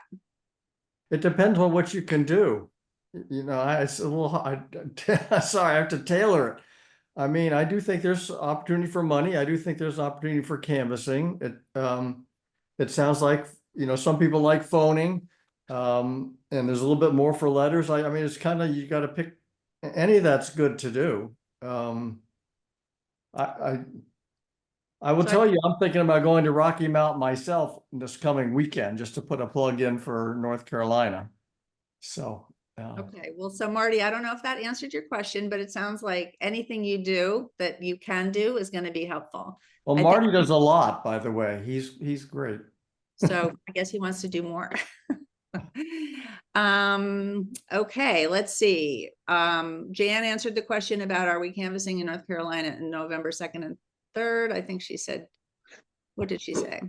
S2: It depends on what you can do. It's a little sorry, I have to tailor it. I mean, I do think there's opportunity for money. I do think there's opportunity for canvassing. It sounds like, some people like phoning, and there's a little bit more for letters. I mean, it's kind of, you got to pick any of that's good to do. I will tell you, I'm thinking about going to Rocky Mount myself this coming weekend, just to put a plug in for North Carolina. So
S1: Okay, well, so Marty, I don't know if that answered your question, but it sounds like anything you do that you can do is going to be helpful.
S2: Well,
S1: I think-
S2: Marty does a lot, by the way. He's great.
S1: So I guess he wants to do more. Okay, let's see. Jan answered the question about are we canvassing in North Carolina in November 2nd and 3rd? I think she said, what did she say?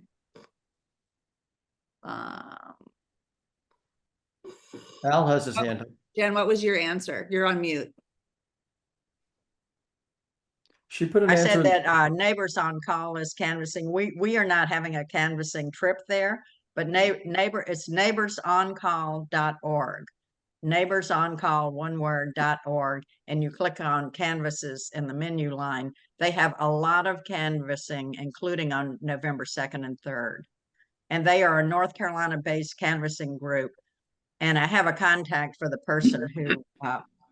S2: Al has his hand up.
S1: Jen, what was your answer? You're on mute.
S2: She put an
S6: I
S2: answer.
S6: said that Neighbors on Call is canvassing. We are not having a canvassing trip there, but it's neighborsoncall.org. Neighborsoncall, one word.org, and you click on canvases in the menu line. They have a lot of canvassing, including on November 2nd and 3rd. And they are a North Carolina-based canvassing group. And I have a contact for the person who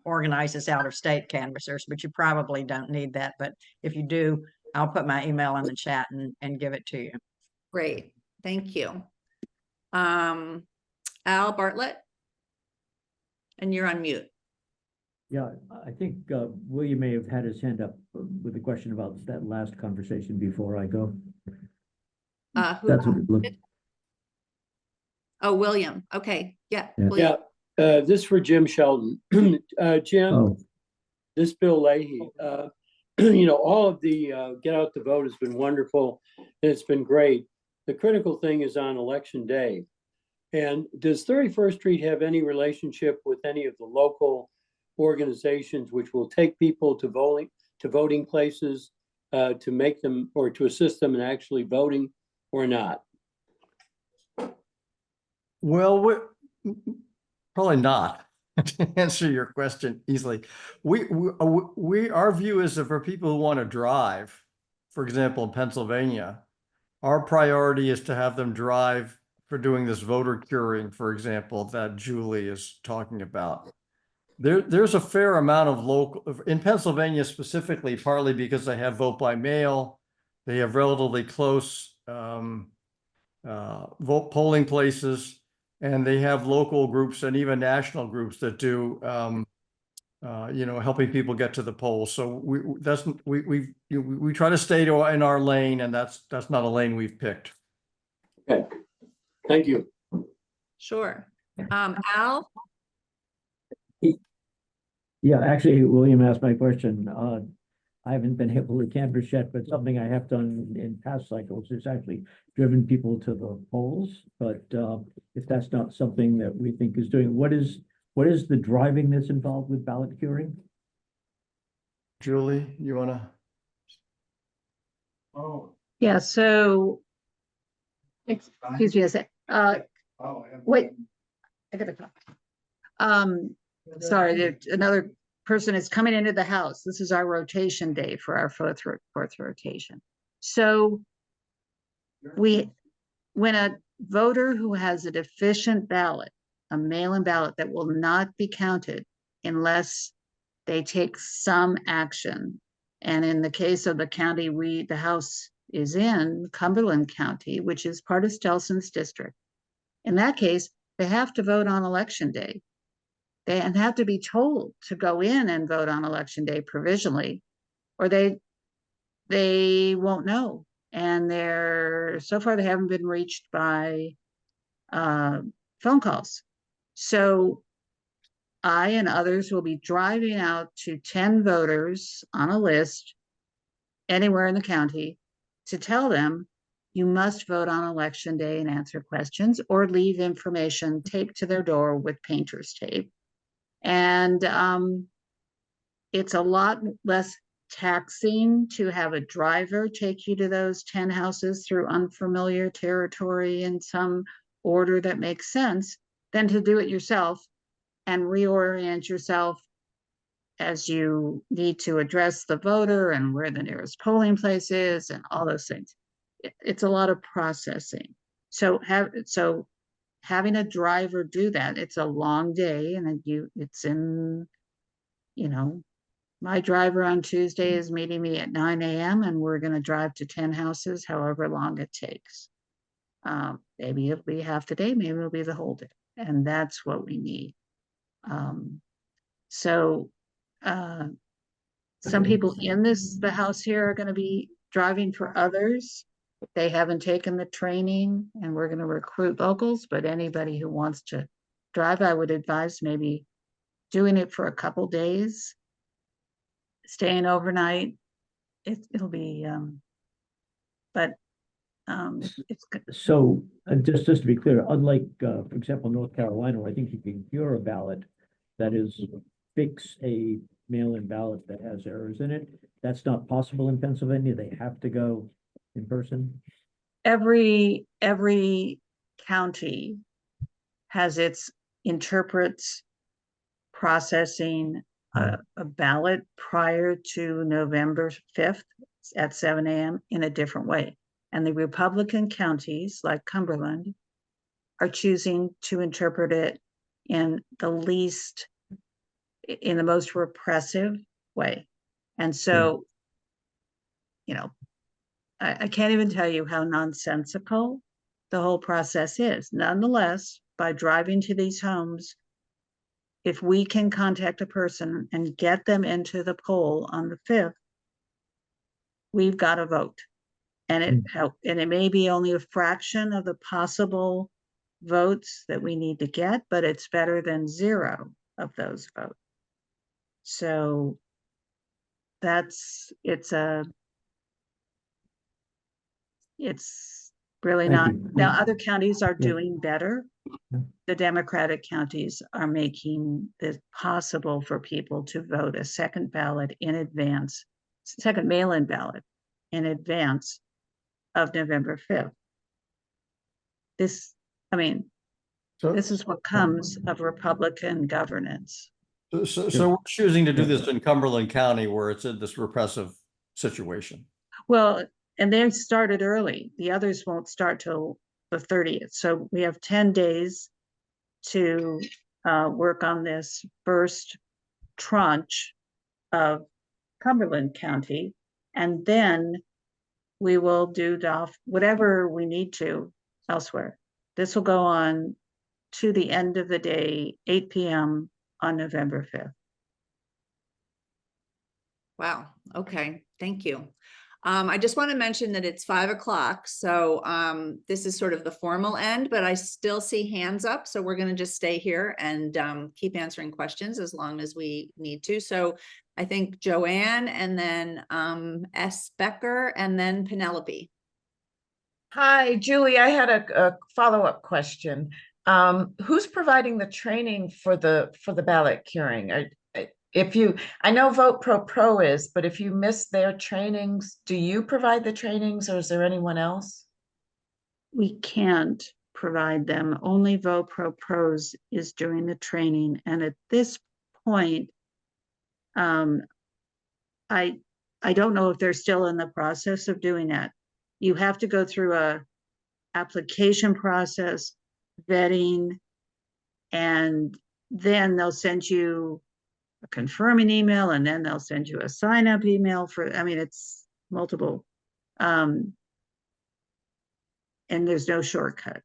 S6: organizes out-of-state canvassers, but you probably don't need that. But if you do, I'll put my email in the chat and give it to you.
S1: Great, thank you. Al Bartlett? And you're on mute.
S9: Yeah, I think William may have had his hand up with a question about that last conversation before I go.
S1: Who?
S9: That's what it looked.
S1: Oh, William. Okay, yeah.
S9: Yeah.
S1: William.
S10: Yeah, this is for Jim Shelton. Jim,
S9: Oh,
S10: this is Bill Leahy. You know, all of the get out the vote has been wonderful and it's been great. The critical thing is on election day. And does 31st Street have any relationship with any of the local organizations which will take people to voting places to make them or to assist them in actually voting or not?
S2: Well, probably not, to answer your question easily. Our view is that for people who want to drive, for example, in Pennsylvania, our priority is to have them drive for doing this voter curing, for example, that Julie is talking about. There's a fair amount of local, in Pennsylvania specifically, partly because they have vote by mail, they have relatively close vote polling places, and they have local groups and even national groups that do, you know, helping people get to the polls. So we try to stay in our lane, and that's not a lane we've picked.
S10: Okay, thank you.
S1: Sure. Al?
S9: yeah, actually, William asked my question. I haven't been able to canvass yet, but something I have done in past cycles is actually driven people to the polls. But if that's not something that we think is doing, what is the driving that's involved with ballot curing?
S2: Julie, you want to?
S3: Oh. Yeah, so, excuse me a sec. Wait, I gotta talk. Sorry, there's another person is coming into the house. This is our rotation day for our fourth rotation. So when a voter who has a deficient ballot, a mail-in ballot that will not be counted unless they take some action. And in the case of the county the house is in, Cumberland County, which is part of Stelson's district. In that case, they have to vote on election day. They have to be told to go in and vote on election day provisionally, or they won't know. And so far they haven't been reached by phone calls. So I and others will be driving out to 10 voters on a list anywhere in the county to tell them you must vote on election day and answer questions or leave information taped to their door with painter's tape. And it's a lot less taxing to have a driver take you to those 10 houses through unfamiliar territory in some order that makes sense than to do it yourself and reorient yourself as you need to address the voter and where the nearest polling place is and all those things. It's a lot of processing. So having a driver do that, it's a long day, and it's in, you know, my driver on Tuesday is meeting me at 9 a.m. and we're going to drive to 10 houses, however long it takes. Maybe it'll be half the day, maybe it'll be the whole day. And that's what we need. So some people in the house here are going to be driving for others. They haven't taken the training, and we're going to recruit locals, but anybody who wants to drive, I would advise maybe doing it for a couple days, staying overnight. It'll be, it's good.
S9: So, just to be clear, unlike, for example, North Carolina, where I think you can cure a ballot, that is, fix a mail-in ballot that has errors in it, that's not possible in Pennsylvania. They have to go in person.
S3: Every county has its interprets processing a ballot prior to November 5th at 7 a.m. in a different way. And the Republican counties like Cumberland are choosing to interpret it in the most repressive way. And so, you know, I can't even tell you how nonsensical the whole process is. Nonetheless, by driving to these homes, if we can contact a person and get them into the poll on the 5th, we've got a vote. And it may be only a fraction of the possible votes that we need to get, but it's better than 0 of those votes. So it's really
S9: Thank
S3: not.
S9: you.
S3: Now, other counties are
S9: Yeah.
S3: doing better. The Democratic counties are making it possible for people to vote a second ballot in advance, second mail-in ballot in advance of November 5th. This is what comes of Republican governance.
S2: So we're choosing to do this in Cumberland County where it's in this repressive situation.
S3: Well, and they started early. The others won't start till the 30th. So we have 10 days to work on this first tranche of Cumberland County. And then we will do whatever we need to elsewhere. This will go on to the end of the day, 8 p.m. on November 5th.
S1: Wow. Okay. Thank you. I just want to mention that it's 5 o'clock. So this is sort of the formal end, but I still see hands up. So we're going to just stay here and keep answering questions as long as we need to. So I think Joanne, and then S. Becker, and then Penelope.
S11: Hi, Julie. I had a follow-up question. Who's providing the training for the ballot curing? I know Vote Pro is, but if you miss their trainings, do you provide the trainings, or is there anyone else?
S3: We can't provide them. Only Vote Pros is doing the training. And at this point, I don't know if they're still in the process of doing that. You have to go through a application process, vetting, and then they'll send you a confirming email, and then they'll send you a sign-up email it's multiple. And there's no shortcut.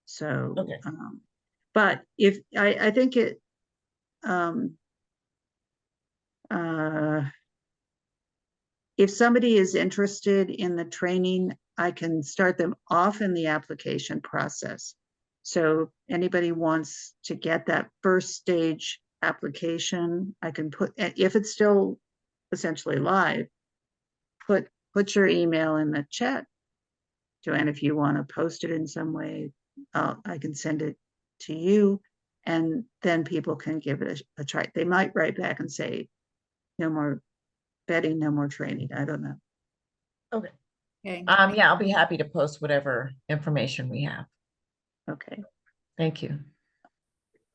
S3: So,
S11: Okay.
S3: but if I think it, if somebody is interested in the training, I can start them off in the application process. So anybody wants to get that first stage application, I can put, if it's still essentially live, put your email in the chat, Joanne. If you want to post it in some way, I can send it to you, and then people can give it a try. They might write back and say, no more vetting, no more training. I don't know.
S11: Okay.
S1: Okay.
S11: Yeah, I'll be happy to post whatever information we have.
S3: Okay.
S11: Thank you.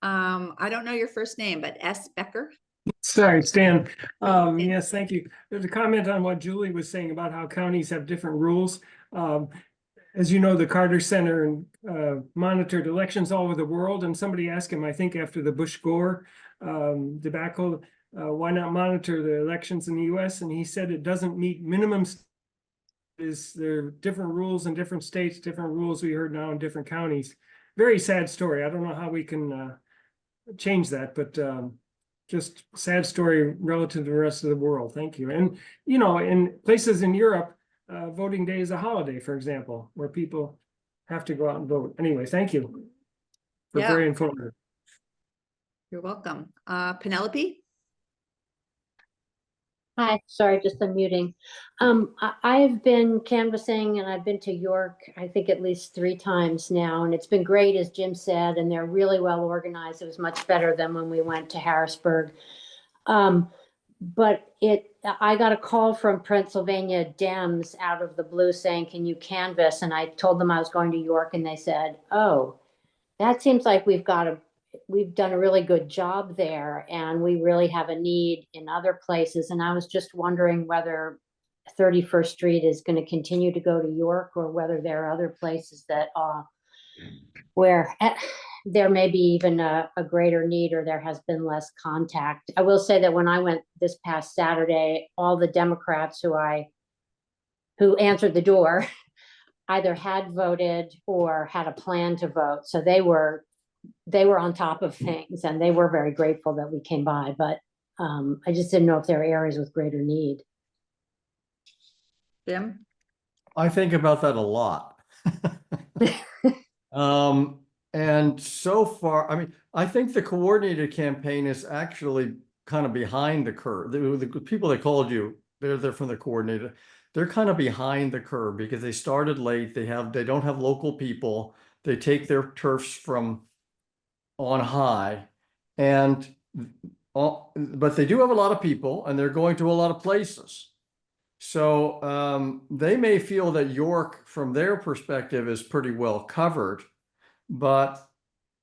S1: I don't know your first name, but S. Becker.
S12: Sorry, Stan. Yes, thank you. There's a comment on what Julie was saying about how counties have different rules. As you know, the Carter Center monitored elections all over the world, and somebody asked him, I think after the Bush-Gore debacle, why not monitor the elections in the US? And he said it doesn't meet minimum. There are different rules in different states, different rules we heard now in different counties. Very sad story. I don't know how we can change that, but just sad story relative to the rest of the world. Thank you. And, you know, in places in Europe, voting day is a holiday, for example, where people have to go out and vote. Anyway, thank you for
S1: Yeah.
S12: very informative.
S1: You're welcome. Penelope?
S13: Hi, sorry, just unmuting. I've been canvassing and I've been to York, I think at least 3 times now, and it's been great, as Jim said, and they're really well organized. It was much better than when we went to Harrisburg. But I got a call from Pennsylvania Dems out of the blue saying, can you canvass? And I told them I was going to York, and they said, oh, that seems like we've done a really good job there, and we really have a need in other places. And I was just wondering whether 31st Street is going to continue to go to York, or whether there are other places that where there may be even a greater need, or there has been less contact. I will say that when I went this past Saturday, all the Democrats who answered the door either had voted or had a plan to vote. So they were on top of things, and they were very grateful that we came by. But I just didn't know if there are areas with greater need.
S1: Jim?
S2: I think about that a lot. And so far, I mean, I think the coordinated campaign is actually kind of behind the curve. The people that called you, they're from the coordinated. They're kind of behind the curve because they started late. They don't have local people. They take their turfs from on high, but they do have a lot of people, and they're going to a lot of places. So they may feel that York, from their perspective, is pretty well covered. But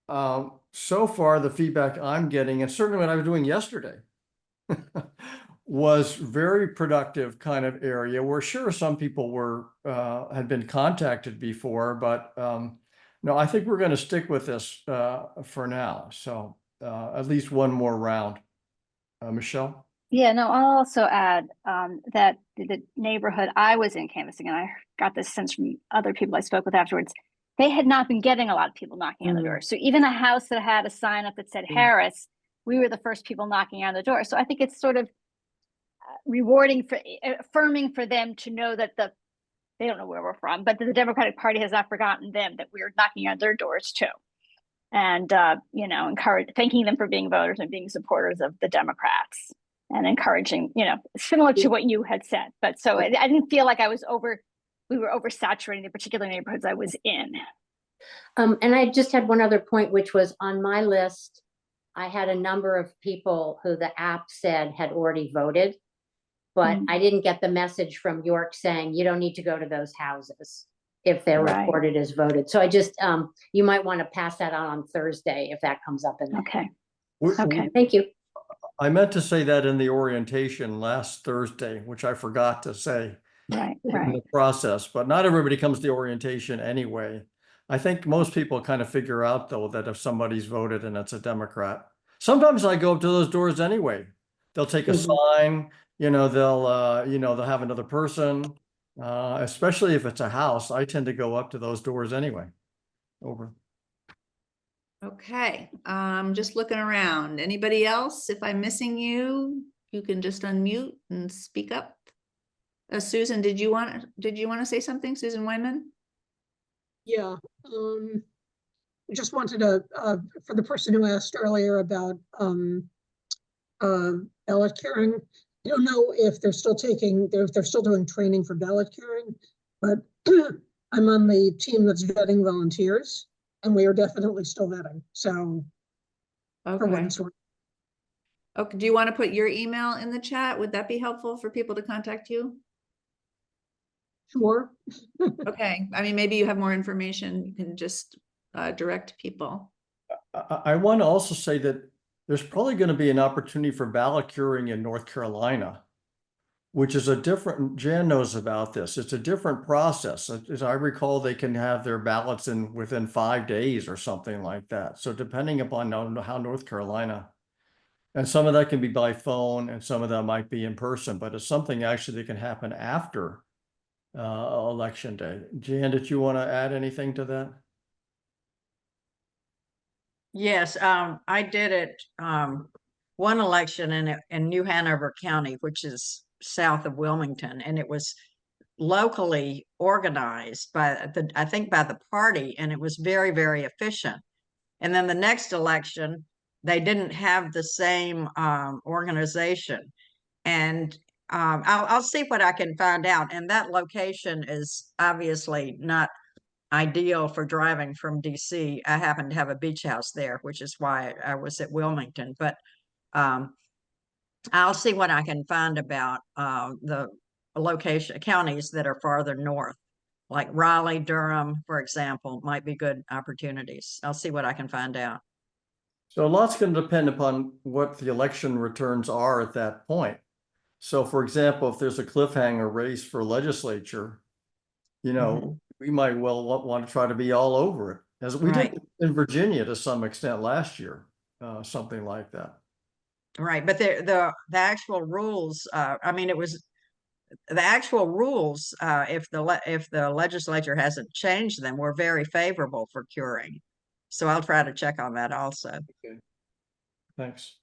S2: so far, the feedback I'm getting, and certainly what I was doing yesterday, was very productive kind of area where sure some people had been contacted before, but no, I think we're going to stick with this for now. So at least one more round. Michelle?
S4: Yeah, no, I'll also add that the neighborhood I was in canvassing, and I got this sense from other people I spoke with afterwards, they had not been getting a lot of people knocking on the door. So even a house that had a sign up that said Harris, we were the first people knocking on the door. So I think it's sort of rewarding, affirming for them to know that they don't know where we're from, but the Democratic Party has not forgotten them, that we're knocking on their doors too. And, thanking them for being voters and being supporters of the Democrats, and encouraging, similar to what you had said. But so I didn't feel like we were oversaturating the particular neighborhoods I was in.
S13: And I just had one other point, which was on my list, I had a number of people who the app said had already voted, but I didn't get the message from York saying you don't need to go to those houses if they're reported as voted. So I just, you might want to pass that on Thursday if that comes up.
S4: Okay.
S13: Okay, thank you.
S2: I meant to say that in the orientation last Thursday, which I forgot to say.
S4: Right.
S2: In the process, but not everybody comes to the orientation anyway. I think most people kind of figure out though that if somebody's voted and it's a Democrat, sometimes I go up to those doors anyway. They'll take a sign, they'll have another person, especially if it's a house. I tend to go up to those doors anyway. Over.
S1: Okay, just looking around. Anybody else? If I'm missing you, you can just unmute and speak up. Susan, did you want to say something, Susan Weinman?
S14: Yeah, I just wanted to, for the person who asked earlier about ballot curing, I don't know if they're still doing training for ballot curing, but I'm on the team that's vetting volunteers, and we are definitely still vetting. So, for what it's worth.
S1: Okay, do you want to put your email in the chat? Would that be helpful for people to contact you?
S14: Sure.
S1: Okay, I mean, maybe you have more information, you can just direct people.
S2: I want to also say that there's probably going to be an opportunity for ballot curing in North Carolina, which is Jan knows about this. It's a different process. As I recall, they can have their ballots within 5 days or something like that. So depending upon how North Carolina, and some of that can be by phone and some of that might be in person, but it's something actually that can happen after election day. Jan, did you want to add anything to that?
S6: Yes, I did it, one election in New Hanover County, which is south of Wilmington, and it was locally organized by I think by the party, and it was very, very efficient. And then the next election, they didn't have the same organization. And I'll see what I can find out. And that location is obviously not ideal for driving from DC. I happen to have a beach house there, which is why I was at Wilmington. But I'll see what I can find about the location counties that are farther north, like Raleigh, Durham, for example, might be good opportunities. I'll see what I can find out.
S2: So a lot's going to depend upon what the election returns are at that point. So for example, if there's a cliffhanger race for legislature, you know, we might well want to try to be all over it, as we
S6: Right.
S2: did in Virginia to some extent last year, something like that.
S6: Right, but the actual rules, I mean, it was the actual rules, if the legislature hasn't changed them, were very favorable for curing. So I'll try to check on that also.
S2: Thanks.